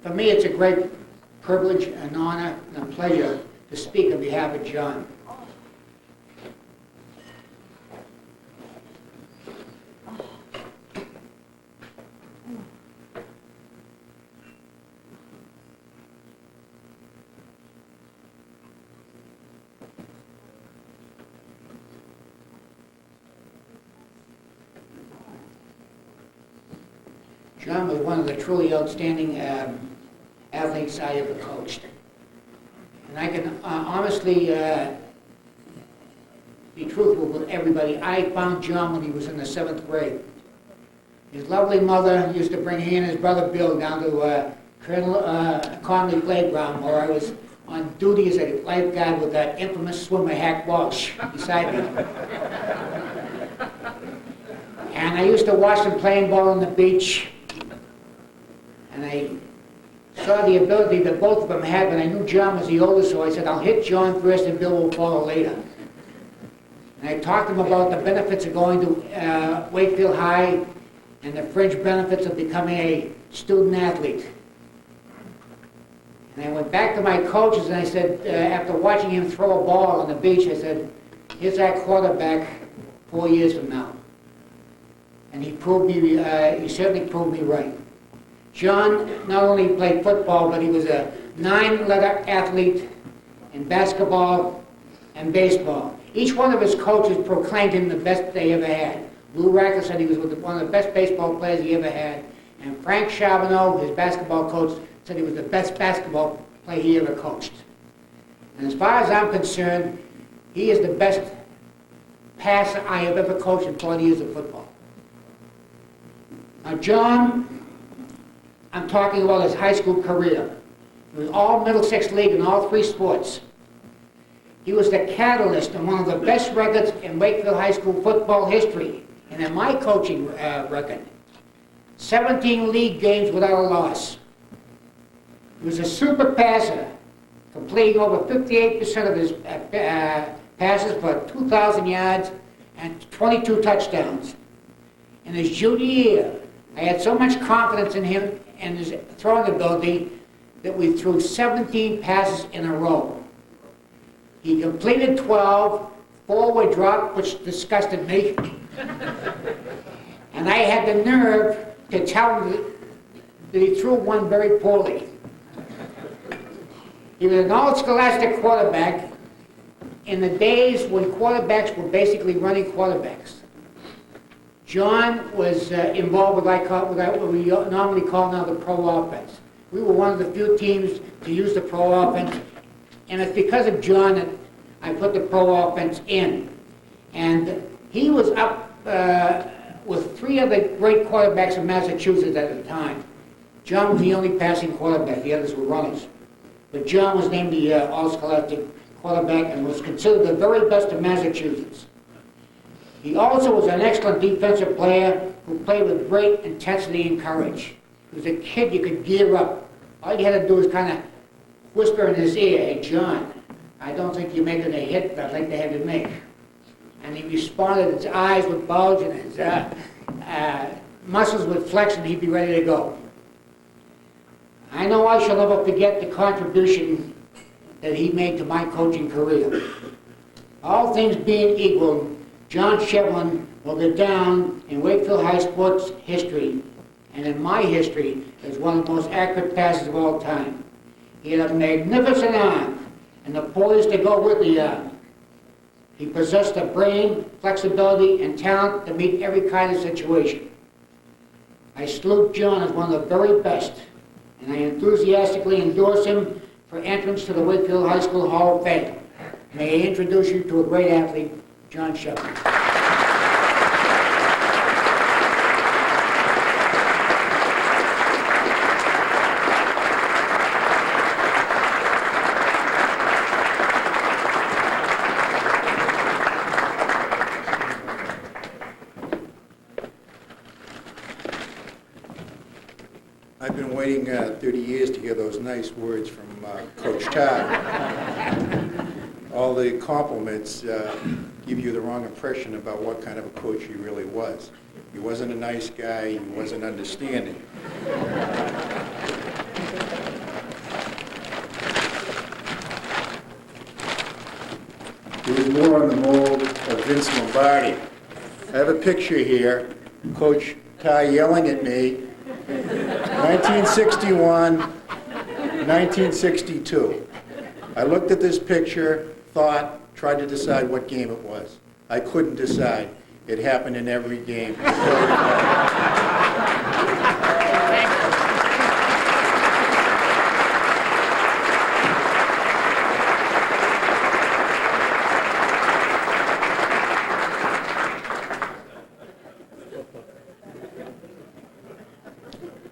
For me, it's a great privilege, an honor, and a pleasure to speak on behalf of John. John was one of the truly outstanding athletes I ever coached. And I can honestly be truthful with everybody. I found John when he was in the 7th grade. His lovely mother used to bring he and his brother Bill down to Colonel Conley Playground, where I was on duty as a lifeguard with that infamous swimmer Hack Walsh beside me. And I used to watch them playing ball on the beach. And I saw the ability that both of them had, but I knew John was the oldest, so I said, I'll hit John first and Bill will follow later. And I talked to him about the benefits of going to Wakefield High and the fringe benefits of becoming a student athlete. And I went back to my coaches and I said, after watching him throw a ball on the beach, I said, here's our quarterback 4 years from now. And he certainly proved me right. John not only played football, but he was a 9-letter athlete in basketball and baseball. Each one of his coaches proclaimed him the best they ever had. Lou Racker said he was one of the best baseball players he ever had. And Frank Charbonneau, his basketball coach, said he was the best basketball player he ever coached. And as far as I'm concerned, he is the best passer I have ever coached in 40 years of football. Now, John, I'm talking about his high school career. It was all Middlesex League in all 3 sports. He was the catalyst in one of the best records in Wakefield High School football history, and in my coaching record. 17 league games without a loss. He was a super passer, completing over 58% of his passes for 2,000 yards and 22 touchdowns. In his junior year, I had so much confidence in him and his throwing ability that we threw 17 passes in a row. He completed 12, 4 were dropped, which disgusted me. And I had the nerve to tell him that he threw one very poorly. He was an all-scholastic quarterback in the days when quarterbacks were basically running quarterbacks. John was involved with what we normally call now the pro offense. We were one of the few teams to use the pro offense, and it's because of John that I put the pro offense in. And he was up with 3 of the great quarterbacks in Massachusetts at the time. John was the only passing quarterback, the others were runners. But John was named the all-scholastic quarterback and was considered the very best in Massachusetts. He also was an excellent defensive player who played with great intensity and courage. He was a kid you could gear up. All you had to do was kind of whisper in his ear, "Hey, John, I don't think you're making a hit that I'd like to have you make." And he responded, his eyes would bulge and his muscles would flex and he'd be ready to go. I know I shall never forget the contribution that he made to my coaching career. All things being equal, John Shevlin will go down in Wakefield High sports history and in my history as one of the most accurate passes of all time. He had a magnificent arm and the poise to go with the arm. He possessed the brain, flexibility, and talent to meet every kind of situation. I salute John as one of the very best, and I enthusiastically endorse him for entrance to the Wakefield High School Hall of Fame. May I introduce you to a great athlete, John Shepard. I've been waiting 30 years to hear those nice words from Coach Todd. All the compliments give you the wrong impression about what kind of a coach he really was. He wasn't a nice guy, he wasn't understanding. He was more on the mold of Vince Lombardi. I have a picture here, Coach Ty yelling at me, 1961, 1962. I looked at this picture, thought, tried to decide what game it was. I couldn't decide. It happened in every game.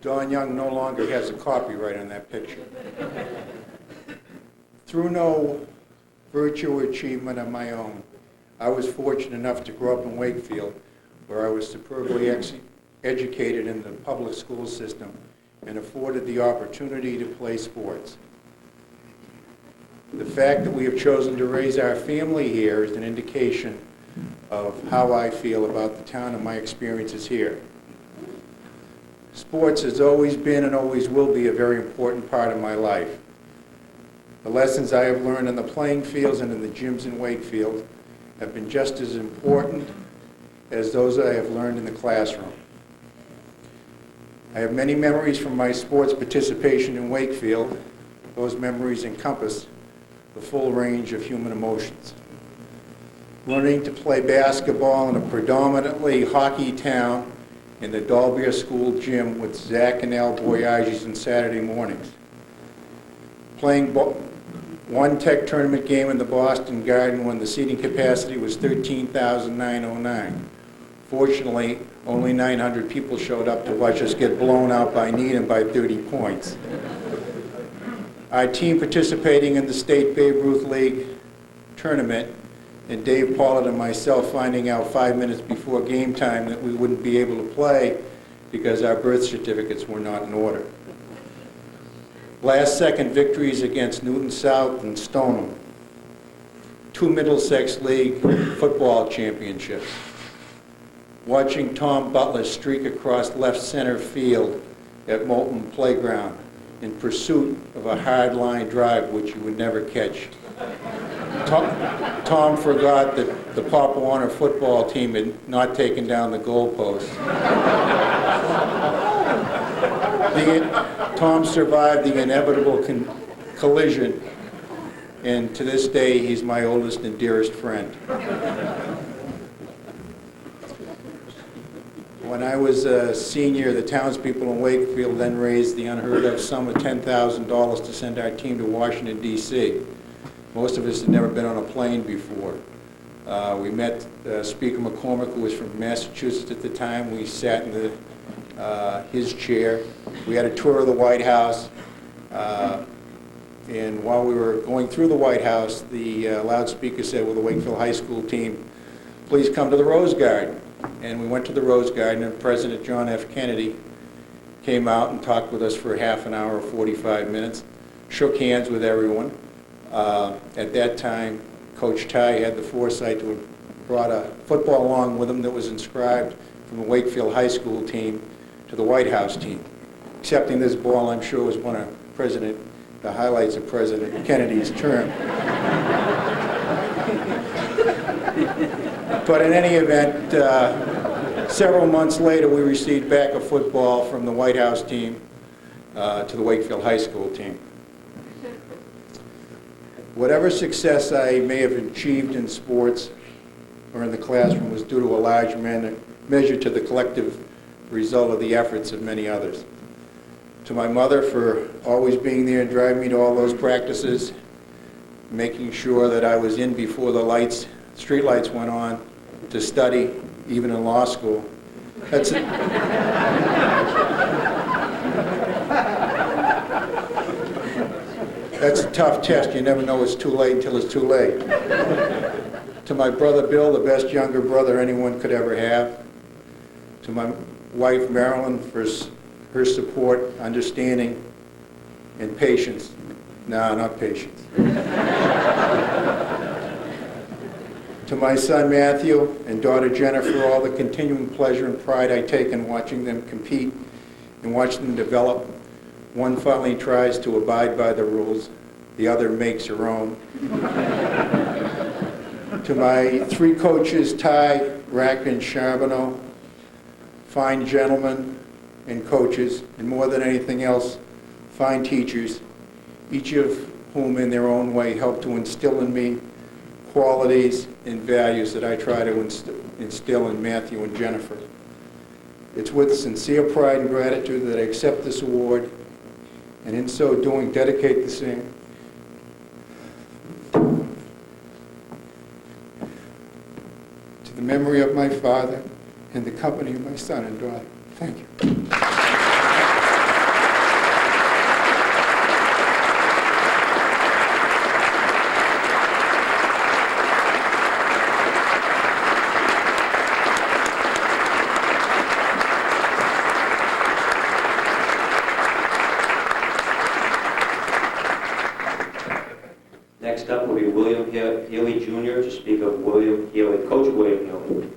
Don Young no longer has a copyright on that picture. Through no virtue or achievement of my own, I was fortunate enough to grow up in Wakefield, where I was superbly educated in the public school system and afforded the opportunity to play sports. The fact that we have chosen to raise our family here is an indication of how I feel about the town and my experiences here. Sports has always been and always will be a very important part of my life. The lessons I have learned on the playing fields and in the gyms in Wakefield have been just as important as those I have learned in the classroom. I have many memories from my sports participation in Wakefield. Those memories encompass the full range of human emotions. Learning to play basketball in a predominantly hockey town in the Dalbert School gym with Zach and Al Boyages on Saturday mornings. Playing one tech tournament game in the Boston Garden when the seating capacity was 13,909. Fortunately, only 900 people showed up to watch us get blown out by Needham by 30 points. Our team participating in the state Babe Ruth League tournament, and Dave Pollard and myself finding out 5 minutes before game time that we wouldn't be able to play because our birth certificates were not in order. Last-second victories against Newton South and Stoneham. 2 Middlesex League football championships. Watching Tom Butler streak across left center field at Moulton Playground in pursuit of a hard-line drive which you would never catch. Tom forgot that the Pop Warner football team had not taken down the goalpost. Tom survived the inevitable collision, and to this day, he's my oldest and dearest friend. When I was a senior, the townspeople in Wakefield then raised the unheard of sum of $10,000 to send our team to Washington, D.C. Most of us had never been on a plane before. We met Speaker McCormick, who was from Massachusetts at the time. We sat in his chair. We had a tour of the White House. And while we were going through the White House, the loudspeaker said, "Well, the Wakefield High School team, please come to the Rose Garden." And we went to the Rose Garden, and President John F. Kennedy came out and talked with us for half an hour, 45 minutes, shook hands with everyone. At that time, Coach Ty had the foresight to have brought a football along with him that was inscribed from the Wakefield High School team to the White House team. Accepting this ball, I'm sure, was one of the highlights of President Kennedy's term. But in any event, several months later, we received back a football from the White House team to the Wakefield High School team. Whatever success I may have achieved in sports or in the classroom was due to a large measure to the collective result of the efforts of many others. To my mother for always being there and driving me to all those practices, making sure that I was in before the street lights went on to study, even in law school. That's it. That's a tough test. You never know it's too late until it's too late. To my brother Bill, the best younger brother anyone could ever have. To my wife Marilyn for her support, understanding, and patience. No, not patience. To my son Matthew and daughter Jennifer, all the continuing pleasure and pride I take in watching them compete and watching them develop. One finally tries to abide by the rules, the other makes her own. To my 3 coaches, Ty, Rack, and Charbonneau, fine gentlemen and coaches, and more than anything else, fine teachers, each of whom in their own way helped to instill in me qualities and values that I try to instill in Matthew and Jennifer. It's with sincere pride and gratitude that I accept this award, and in so doing, dedicate the same to the memory of my father and the company of my son and daughter. Thank you. Next up will be William Healy Jr. to speak of William Healy, Coach William Healy.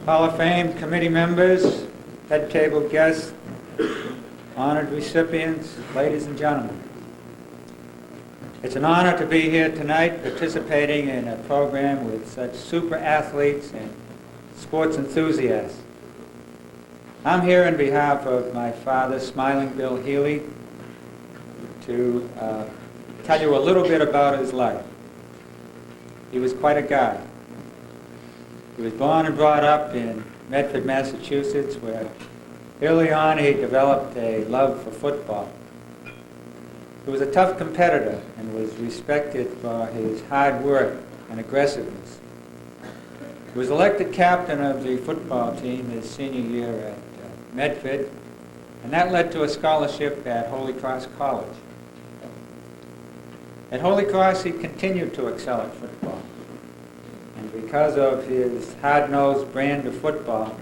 Hall of Fame committee members, head table guests, honored recipients, ladies and gentlemen. It's an honor to be here tonight participating in a program with such super athletes and sports enthusiasts. I'm here on behalf of my father, Smiling Bill Healy, to tell you a little bit about his life. He was quite a guy. He was born and brought up in Medford, Massachusetts, where early on he developed a love for football. He was a tough competitor and was respected for his hard work and aggressiveness. He was elected captain of the football team his senior year at Medford, and that led to a scholarship at Holy Cross College. At Holy Cross, he continued to excel at football. And because of his hard-nosed brand of football,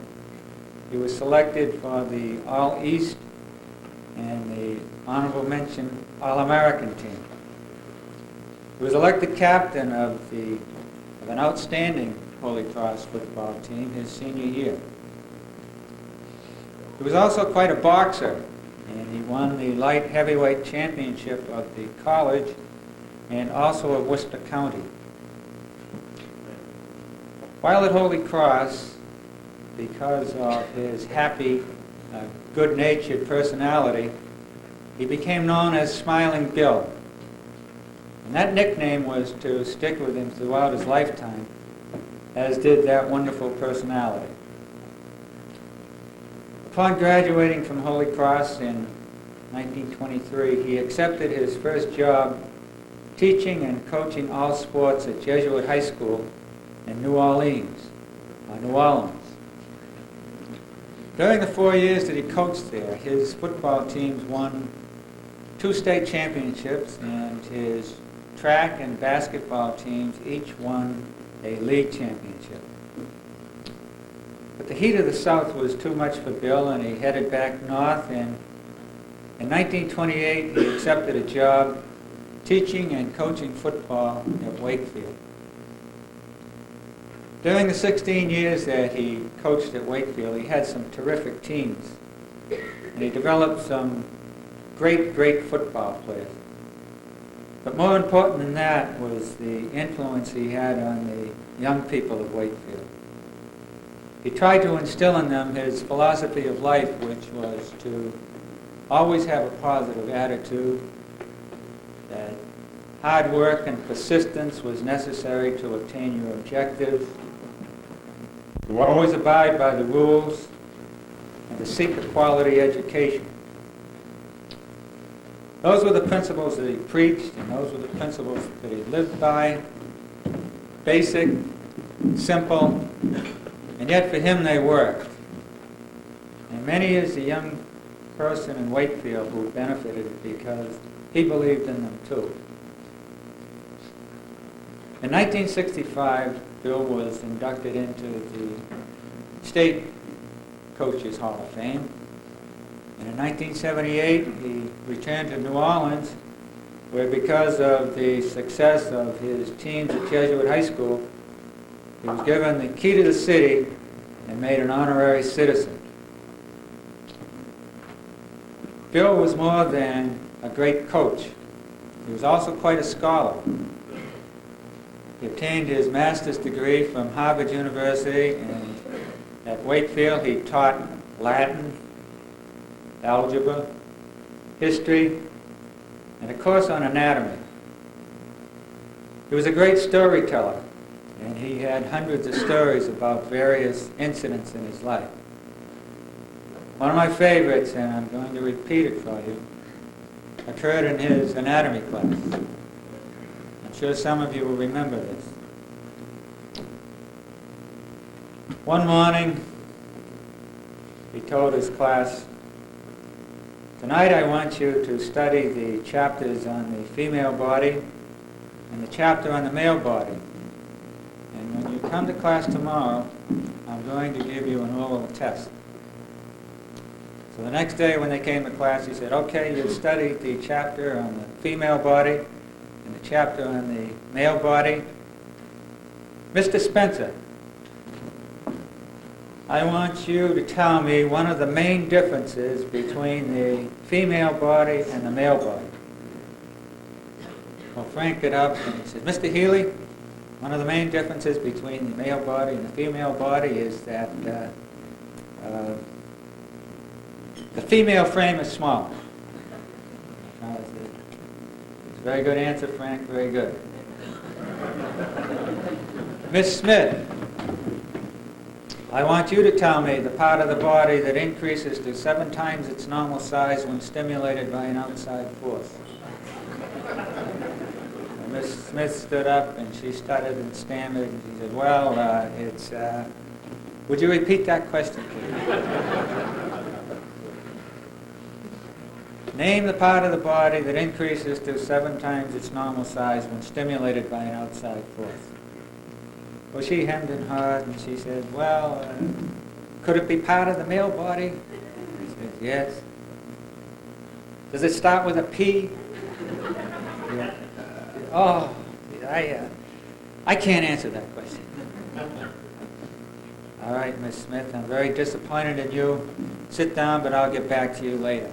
he was selected for the All-East and the honorable mention All-American team. He was elected captain of an outstanding Holy Cross football team his senior year. He was also quite a boxer, and he won the light heavyweight championship of the college and also of Worcester County. While at Holy Cross, because of his happy, good-natured personality, he became known as Smiling Bill. And that nickname was to stick with him throughout his lifetime, as did that wonderful personality. Upon graduating from Holy Cross in 1923, he accepted his first job teaching and coaching all sports at Jesuit High School in New Orleans. During the 4 years that he coached there, his football teams won 2 state championships, and his track and basketball teams each won a league championship. But the heat of the South was too much for Bill, and he headed back north, and in 1928 he accepted a job teaching and coaching football at Wakefield. During the 16 years that he coached at Wakefield, he had some terrific teams, and he developed some great football players. But more important than that was the influence he had on the young people of Wakefield. He tried to instill in them his philosophy of life, which was to always have a positive attitude, that hard work and persistence was necessary to obtain your objectives, to always abide by the rules, and to seek a quality education. Those were the principles that he preached, and those were the principles that he lived by. Basic, simple, and yet for him they worked. And many is the young person in Wakefield who benefited because he believed in them too. In 1965, Bill was inducted into the State Coaches Hall of Fame. And in 1978, he returned to New Orleans, where because of the success of his teams at Jesuit High School, he was given the key to the city and made an honorary citizen. Bill was more than a great coach. He was also quite a scholar. He obtained his master's degree from Harvard University, and at Wakefield he taught Latin, algebra, history, and a course on anatomy. He was a great storyteller, and he had hundreds of stories about various incidents in his life. One of my favorites, and I'm going to repeat it for you, occurred in his anatomy class. I'm sure some of you will remember this. One morning, he told his class, Tonight I want you to study the chapters on the female body and the chapter on the male body. And when you come to class tomorrow, I'm going to give you an oral test. So the next day when they came to class, he said, okay, you've studied the chapter on the female body and the chapter on the male body. Mr. Spencer, I want you to tell me one of the main differences between the female body and the male body. Well, Frank got up and he said, Mr. Healy, one of the main differences between the male body and the female body is that the female frame is smaller. It's a very good answer, Frank, very good. Miss Smith, I want you to tell me the part of the body that increases to 7 times its normal size when stimulated by an outside force. Miss Smith stood up and she stuttered and stammered and she said, well, would you repeat that question, please? Name the part of the body that increases to 7 times its normal size when stimulated by an outside force. Well, she hemmed and hawed and she said, well, could it be part of the male body? I said, yes. Does it start with a P? Yeah. Oh, I can't answer that question. All right, Miss Smith, I'm very disappointed in you. Sit down, but I'll get back to you later.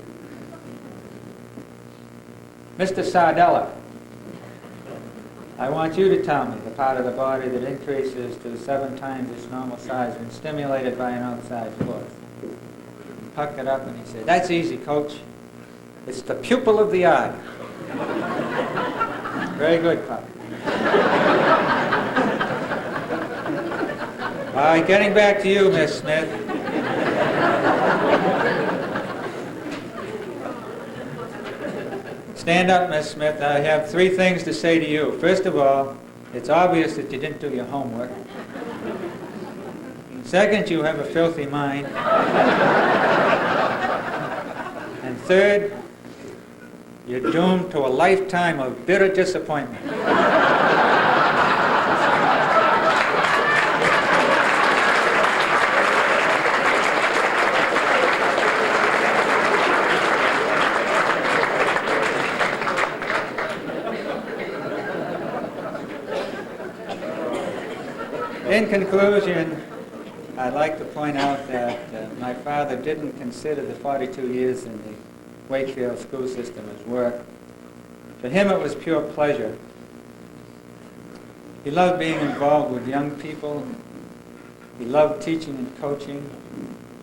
Mr. Sardella, I want you to tell me the part of the body that increases to 7 times its normal size when stimulated by an outside force. He puckered up and he said, that's easy, Coach. It's the pupil of the eye. Very good, Pop. All right, getting back to you, Miss Smith. Stand up, Miss Smith. I have 3 things to say to you. First of all, it's obvious that you didn't do your homework. Second, you have a filthy mind. And third, you're doomed to a lifetime of bitter disappointment. In conclusion, I'd like to point out that my father didn't consider the 42 years in the Wakefield school system as work. For him, it was pure pleasure. He loved being involved with young people. He loved teaching and coaching.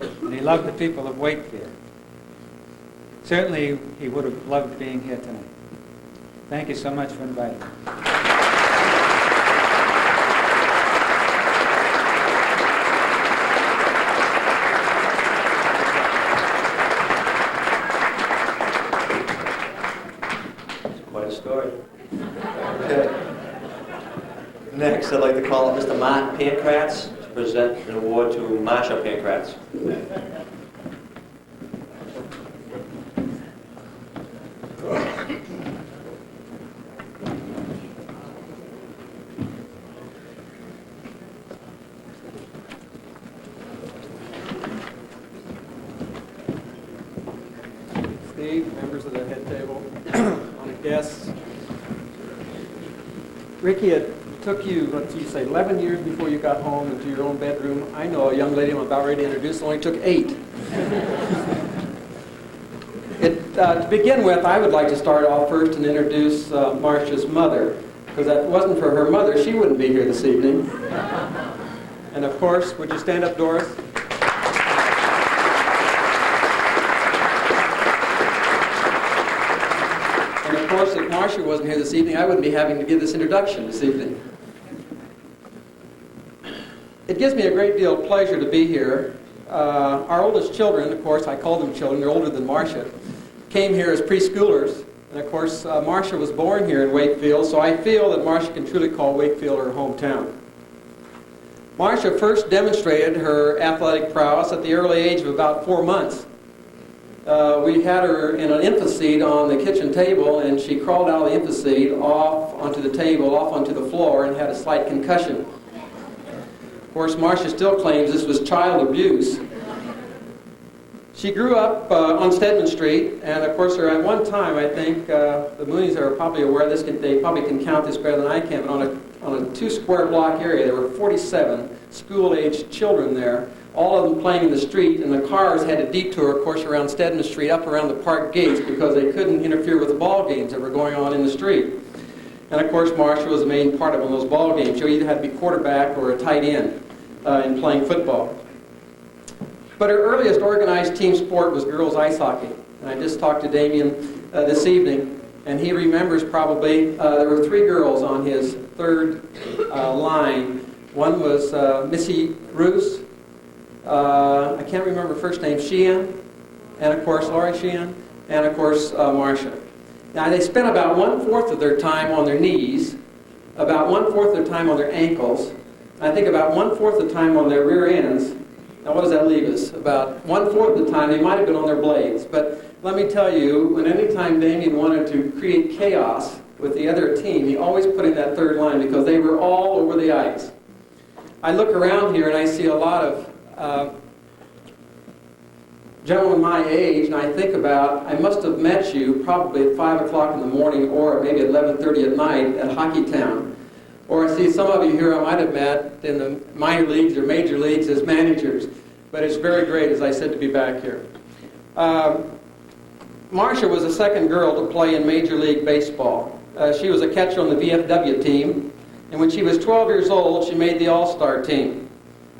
And he loved the people of Wakefield. Certainly, he would have loved being here tonight. Thank you so much for inviting me. Next, I'd like to call up Mr. Mark Pankratz to present an award to Marsha Pankratz. Steve, members of the head table, honored guests. Ricky, it took you, let's say, 11 years before you got home into your own bedroom. I know a young lady I'm about ready to introduce only took 8. To begin with, I would like to start off first and introduce Marsha's mother, because if it wasn't for her mother, she wouldn't be here this evening. And of course, would you stand up, Doris? And of course, if Marsha wasn't here this evening, I wouldn't be having to give this introduction this evening. It gives me a great deal of pleasure to be here. Our oldest children, of course, I call them children, they're older than Marsha, came here as preschoolers. And of course, Marsha was born here in Wakefield, so I feel that Marsha can truly call Wakefield her hometown. Marsha first demonstrated her athletic prowess at the early age of about 4 months. We had her in an infanticide on the kitchen table, and she crawled out of the infanticide off onto the table, off onto the floor, and had a slight concussion. Of course, Marcia still claims this was child abuse. She grew up on Stedman Street, and of course, at one time, I think the Moonies are probably aware of this. They probably can count this better than I can. But on a 2 square block area, there were 47 school-aged children there, all of them playing in the street, and the cars had to detour, of course, around Stedman Street, up around the park gates, because they couldn't interfere with the ball games that were going on in the street. And of course, Marcia was the main part of one of those ball games. She either had to be quarterback or a tight end in playing football. But her earliest organized team sport was girls ice hockey. And I just talked to Damien this evening, and he remembers probably there were 3 girls on his third line. One was Missy Roos. I can't remember her first name, Sheehan, and of course Laurie Sheehan, and of course Marcia. Now they spent about 1/4 of their time on their knees, about 1/4 of their time on their ankles, and I think about 1/4 of the time on their rear ends. Now what does that leave us? About 1/4 of the time they might have been on their blades. But let me tell you, when any time Damien wanted to create chaos with the other team, he always put in that third line because they were all over the ice. I look around here and I see a lot of gentlemen my age, and I think about, I must have met you probably at 5 o'clock in the morning or maybe at 11:30 at night at Hockey Town. Or I see some of you here I might have met in the minor leagues or major leagues as managers. But it's very great, as I said, to be back here. Marcia was the second girl to play in Major League Baseball. She was a catcher on the VFW team, and when she was 12 years old, she made the All-Star team.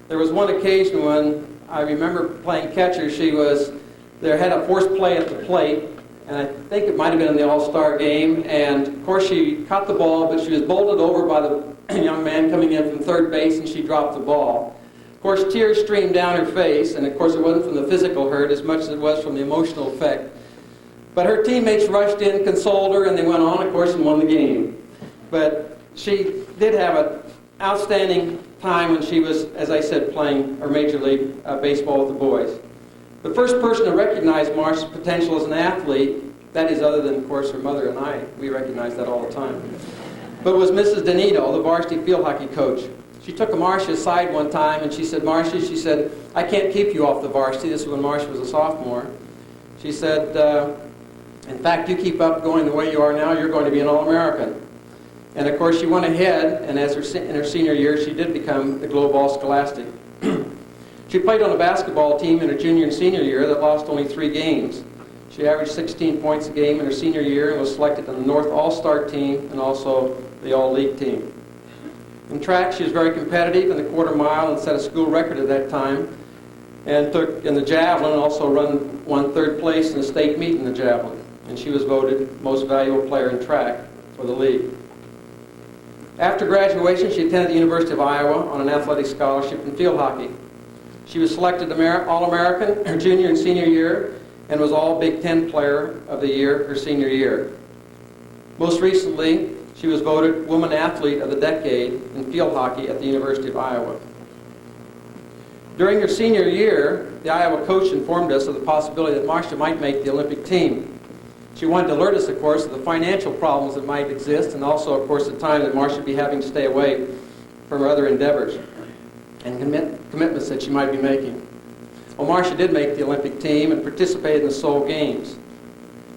There was one occasion when I remember playing catcher. There had a forced play at the plate, and I think it might have been in the All-Star game, and of course she caught the ball, but she was bowled over by the young man coming in from third base, and she dropped the ball. Of course, tears streamed down her face, and of course it wasn't from the physical hurt as much as it was from the emotional effect. But her teammates rushed in, consoled her, and they went on, of course, and won the game. But she did have an outstanding time when she was, as I said, playing her Major League Baseball with the boys. The first person to recognize Marcia's potential as an athlete, that is other than, of course, her mother and I, we recognize that all the time, but was Mrs. Donito, the varsity field hockey coach. She took Marcia aside one time and she said, Marcia, she said, I can't keep you off the varsity. This was when Marcia was a sophomore. She said, in fact, you keep up going the way you are now, you're going to be an All-American. And of course, she went ahead, and in her senior year, she did become the Globe All-Scholastic. She played on a basketball team in her junior and senior year that lost only 3 games. She averaged 16 points a game in her senior year and was selected on the North All-Star team and also the All-League team. In track, she was very competitive in the quarter mile and set a school record at that time. And took in the javelin, also won 3rd place in the state meet in the javelin. And she was voted most valuable player in track for the league. After graduation, she attended the University of Iowa on an athletic scholarship in field hockey. She was selected All-American her junior and senior year and was All Big Ten Player of the Year her senior year. Most recently, she was voted Woman Athlete of the Decade in field hockey at the University of Iowa. During her senior year, the Iowa coach informed us of the possibility that Marcia might make the Olympic team. She wanted to alert us, of course, of the financial problems that might exist, and also, of course, the time that Marcia would be having to stay away from her other endeavors and commitments that she might be making. Well, Marcia did make the Olympic team and participated in the Seoul Games.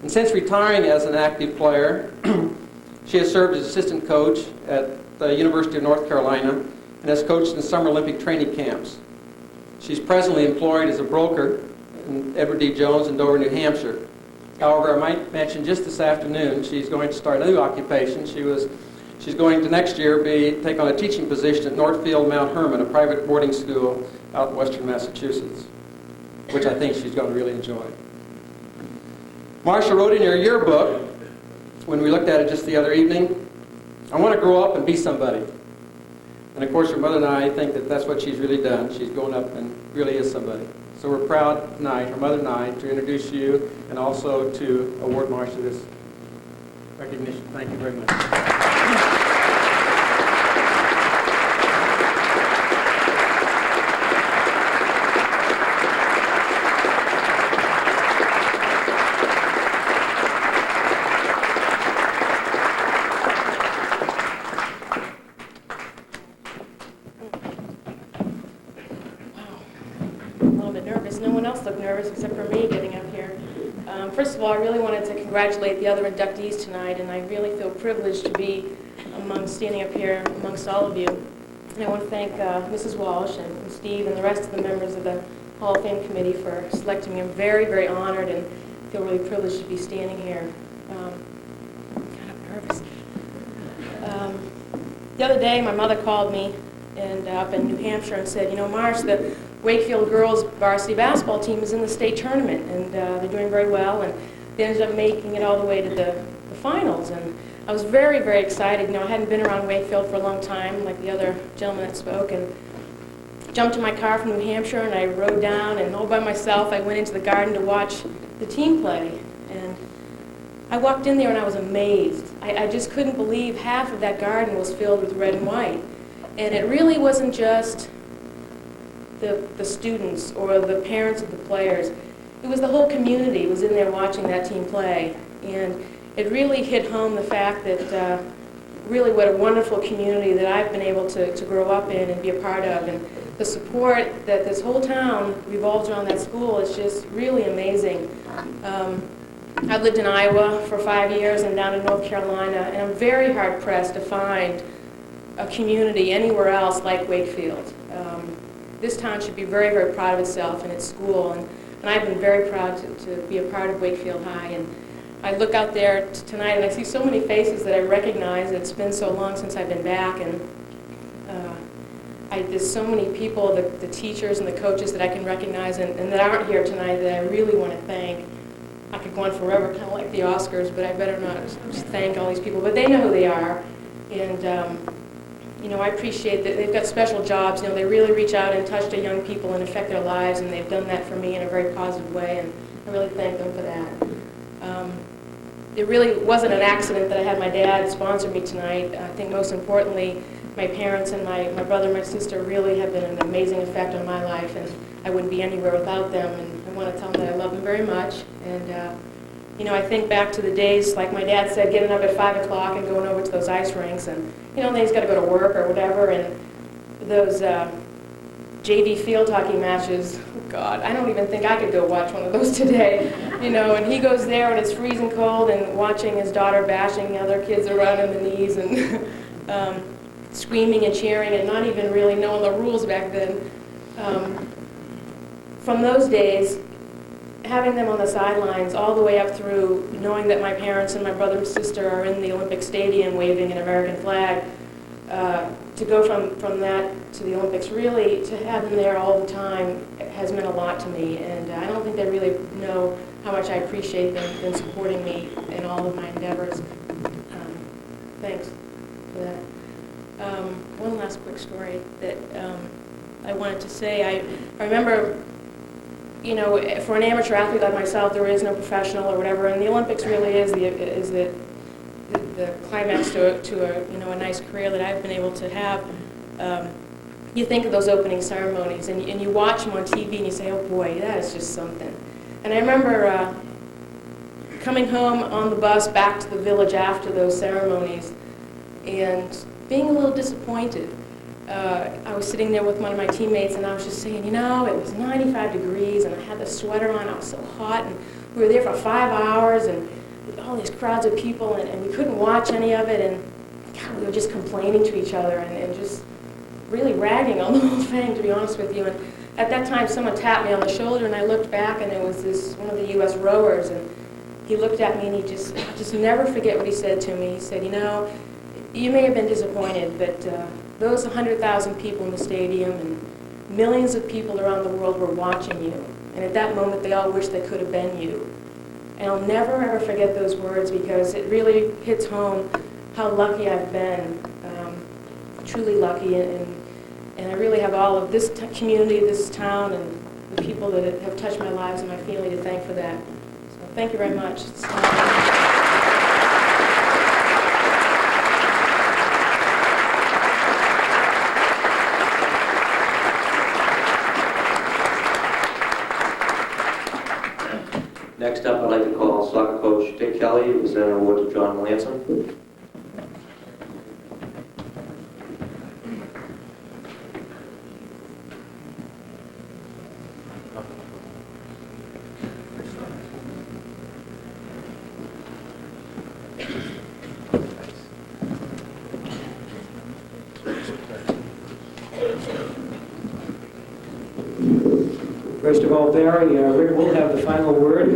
And since retiring as an active player, she has served as assistant coach at the University of North Carolina and has coached in summer Olympic training camps. She's presently employed as a broker in Edward D. Jones in Dover, New Hampshire. However, I might mention just this afternoon, she's going to start a new occupation. She's going to next year take on a teaching position at Northfield Mount Hermon, a private boarding school out in western Massachusetts, which I think she's going to really enjoy. Marcia wrote in her yearbook, when we looked at it just the other evening, I want to grow up and be somebody. And of course, her mother and I think that that's what she's really done. She's grown up and really is somebody. So we're proud tonight, her mother and I, to introduce you and also to award Marcia this recognition. Thank you very much. wanted to congratulate the other inductees tonight, and I really feel privileged to be standing up here amongst all of you. And I want to thank Mrs. Walsh and Steve and the rest of the members of the Hall of Fame committee for selecting me. I'm very, very honored and feel really privileged to be standing here. Kind of nervous. The other day, my mother called me and up in New Hampshire and said, you know, Marsh, the Wakefield girls varsity basketball team is in the state tournament, and they're doing very well, and they ended up making it all the way to the finals. And I was very, very excited. You know, I hadn't been around Wakefield for a long time, like the other gentleman that spoke, and jumped in my car from New Hampshire, and I rode down, and all by myself, I went into the garden to watch the team play. And I walked in there, and I was amazed. I just couldn't believe half of that garden was filled with red and white. And it really wasn't just the students or the parents of the players. It was the whole community was in there watching that team play. And it really hit home the fact that really what a wonderful community that I've been able to grow up in and be a part of. And the support that this whole town revolves around that school is just really amazing. I've lived in Iowa for 5 years and down in North Carolina, and I'm very hard-pressed to find a community anywhere else like Wakefield. This town should be very, very proud of itself and its school, and I've been very proud to be a part of Wakefield High. And I look out there tonight and I see so many faces that I recognize. It's been so long since I've been back, and there's so many people, the teachers and the coaches that I can recognize and that aren't here tonight that I really want to thank. I could go on forever, kind of like the Oscars, but I better not just thank all these people. But they know who they are, and you know, I appreciate that they've got special jobs. You know, they really reach out and touch the young people and affect their lives, and they've done that for me in a very positive way, and I really thank them for that. It really wasn't an accident that I had my dad sponsor me tonight. I think most importantly, my parents and my brother and my sister really have been an amazing effect on my life, and I wouldn't be anywhere without them, and I want to tell them that I love them very much. And you know, I think back to the days, like my dad said, getting up at 5 o'clock and going over to those ice rinks, and you know, then he's got to go to work or whatever, and those JV field hockey matches, oh God, I don't even think I could go watch one of those today, you know, and he goes there when it's freezing cold and watching his daughter bashing the other kids around in the knees and screaming and cheering and not even really knowing the rules back then. From those days, having them on the sidelines all the way up through knowing that my parents and my brother and sister are in the Olympic Stadium waving an American flag, to go from that to the Olympics, really to have them there all the time has meant a lot to me, and I don't think they really know how much I appreciate them in supporting me in all of my endeavors. Thanks for that. One last quick story that I wanted to say. I remember, you know, for an amateur athlete like myself, there is no professional or whatever, and the Olympics really is the climax to a, you know, a nice career that I've been able to have. You think of those opening ceremonies, and you watch them on TV, and you say, oh boy, that is just something. And I remember coming home on the bus back to the village after those ceremonies and being a little disappointed. I was sitting there with one of my teammates, and I was just saying, you know, it was 95 degrees, and I had the sweater on, I was so hot, and we were there for 5 hours, and all these crowds of people, and we couldn't watch any of it, and God, we were just complaining to each other, and just really ragging on the whole thing, to be honest with you. And at that time, someone tapped me on the shoulder, and I looked back, and it was one of the U.S. rowers, and he looked at me, and I just never forget what he said to me. He said, you know, you may have been disappointed, but those 100,000 people in the stadium and millions of people around the world were watching you. And at that moment, they all wished they could have been you. And I'll never, ever forget those words, because it really hits home how lucky I've been, truly lucky. And I really have all of this community, this town, and the people that have touched my lives and my family to thank for that. So thank you very much. Next up, I'd like to call soccer coach Dick Kelly to present an award to John Melanson. First of all, Barry, Rick will have the final word.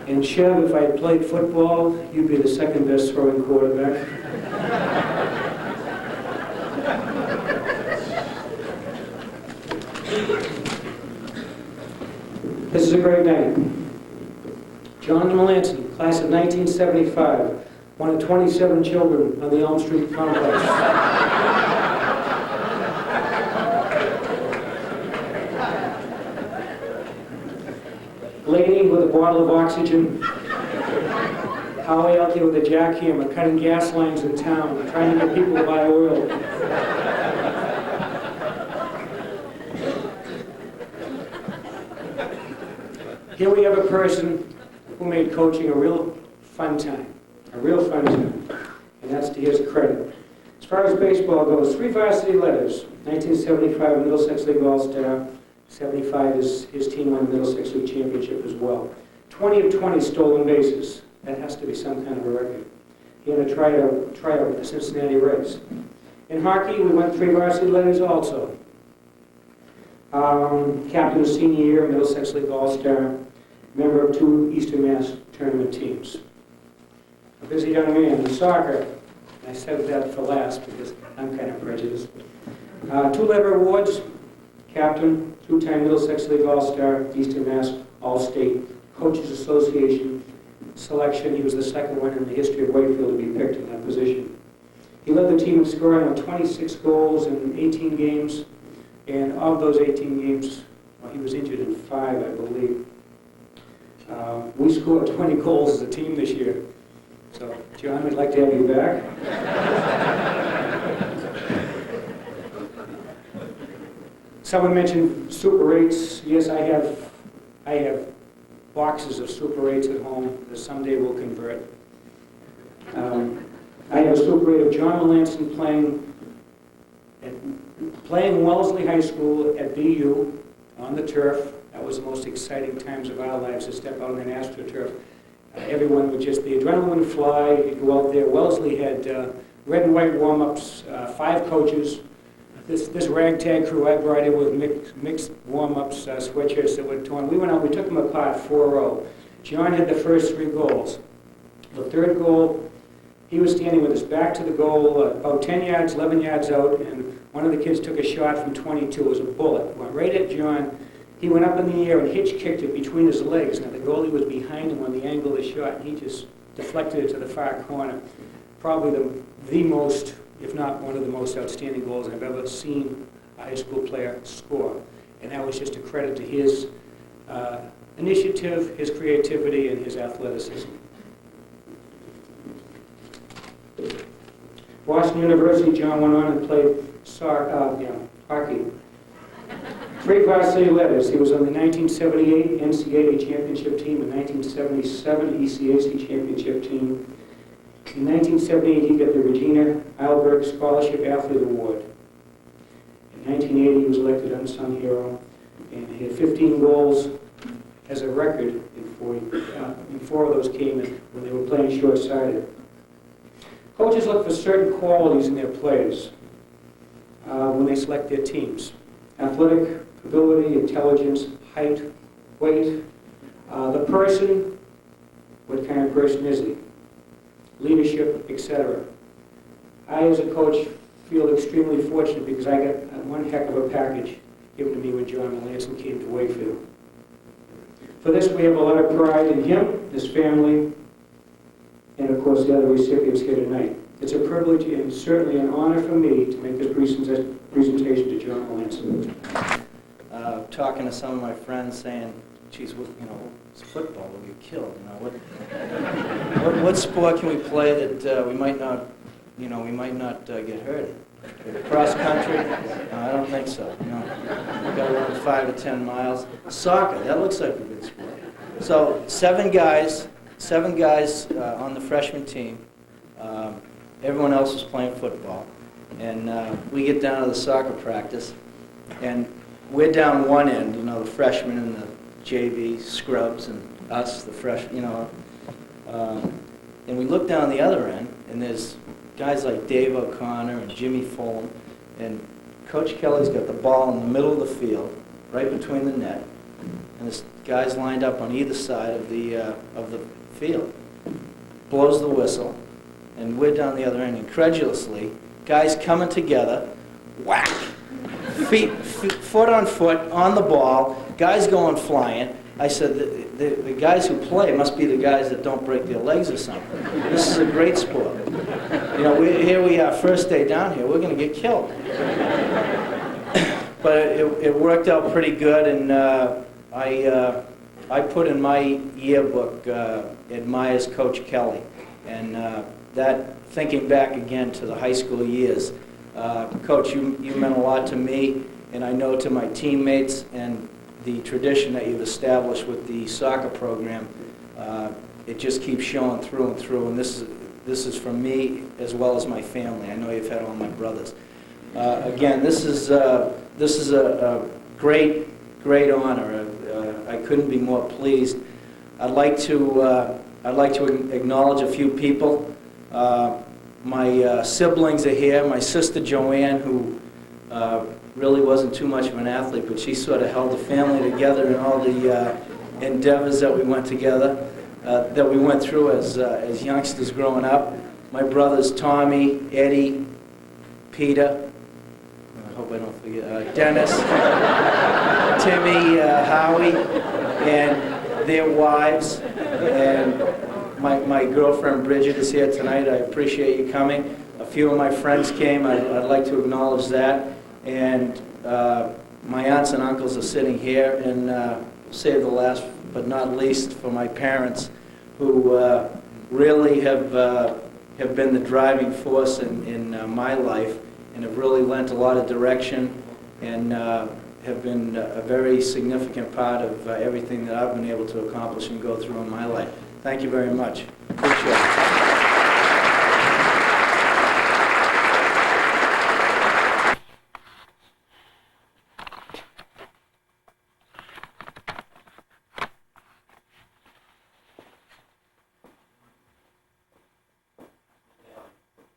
And Chev, if I had played football, you'd be the second best throwing quarterback. This is a great night. John Melanson, class of 1975, one of 27 children on the Elm Street complex. Lady with a bottle of oxygen. Howie out there with a jackhammer, cutting gas lines in town, trying to get people to buy oil. Here we have a person who made coaching a real fun time, and that's to his credit. As far as baseball goes, 3 varsity letters, 1975 Middlesex League All-Star, 75 his team won the Middlesex League Championship as well. 20 of 20 stolen bases. That has to be some kind of a record. He had a tryout with the Cincinnati Reds. In hockey, we went 3 varsity letters also. Captain of senior year, Middlesex League All-Star, member of 2 Eastern Mass tournament teams. A busy young man in soccer. I said that for last because I'm kind of prejudiced. 2 Lever Awards, captain, 2-time Middlesex League All-Star, Eastern Mass All-State, Coaches Association selection. He was the second one in the history of Wakefield to be picked in that position. He led the team in scoring on 26 goals in 18 games, and of those 18 games, well, he was injured in 5, I believe. We scored 20 goals as a team this year. So, John, we'd like to have you back. Someone mentioned Super 8s. Yes, I have boxes of Super 8s at home that someday will convert. I have a Super 8 of John Melanson playing Wellesley High School at BU on the turf. That was the most exciting times of our lives, to step out on an AstroTurf. Everyone would just, the adrenaline would fly. You'd go out there. Wellesley had red and white warm-ups, 5 coaches. This ragtag crew I brought in with mixed warm-ups, sweatshirts that were torn. We went out, we took them apart 4-0. John had the first 3 goals. The third goal, he was standing with his back to the goal, about 10 yards, 11 yards out, and one of the kids took a shot from 22. It was a bullet. Went right at John. He went up in the air and hitch-kicked it between his legs. Now, the goalie was behind him on the angle of the shot, and he just deflected it to the far corner. Probably the most, if not one of the most outstanding goals I've ever seen a high school player score. And that was just a credit to his initiative, his creativity, and his athleticism. Boston University, John went on and played hockey. 3 varsity letters. He was on the 1978 NCAA championship team, the 1977 ECAC championship team. In 1978, he got the Regina Eilberg Scholarship Athlete Award. In 1980, he was elected Unsung Hero, and he had 15 goals as a record in 4 of those came in when they were playing short-sided. Coaches look for certain qualities in their players when they select their teams. Athletic ability, intelligence, height, weight. The person, what kind of person is he? Leadership, etc. I, as a coach, feel extremely fortunate because I got one heck of a package given to me when John Melanson came to Wakefield. For this, we have a lot of pride in him, his family, and of course the other recipients here tonight. It's a privilege and certainly an honor for me to make this presentation to John Melanson. Talking to some of my friends saying, geez, it's football, we'll get killed. What sport can we play that we might not get hurt? Cross country? No, I don't think so. No. We've got to run 5 to 10 miles. Soccer, that looks like a good sport. So 7 guys on the freshman team. Everyone else was playing football. And we get down to the soccer practice, and we're down one end, the freshmen and the JV scrubs, and us, the freshmen, and we look down the other end, and there's guys like Dave O'Connor and Jimmy Fulham, and Coach Kelly's got the ball in the middle of the field, right between the net, and this guy's lined up on either side of the field. Blows the whistle, and we're down the other end incredulously. Guys coming together, whack, foot on foot on the ball. Guys going flying. I said, the guys who play must be the guys that don't break their legs or something. This is a great sport. You know, here we are, first day down here, we're going to get killed. But it worked out pretty good, and I put in my yearbook, admires Coach Kelly. And that, thinking back again to the high school years, Coach, you meant a lot to me, and I know to my teammates, and the tradition that you've established with the soccer program, it just keeps showing through and through, and this is for me as well as my family. I know you've had all my brothers. Again, this is a great honor. I couldn't be more pleased. I'd like to acknowledge a few people. My siblings are here. My sister Joanne, who really wasn't too much of an athlete, but she sort of held the family together in all the endeavors that we went through as youngsters growing up. My brothers Tommy, Eddie, Peter, I hope I don't forget, Dennis, Timmy, Howie, and their wives, and my girlfriend Bridget is here tonight. I appreciate you coming. A few of my friends came. I'd like to acknowledge that. And my aunts and uncles are sitting here, and save the last but not least for my parents, who really have been the driving force in my life, and have really lent a lot of direction, and have been a very significant part of everything that I've been able to accomplish and go through in my life. Thank you very much. Appreciate it.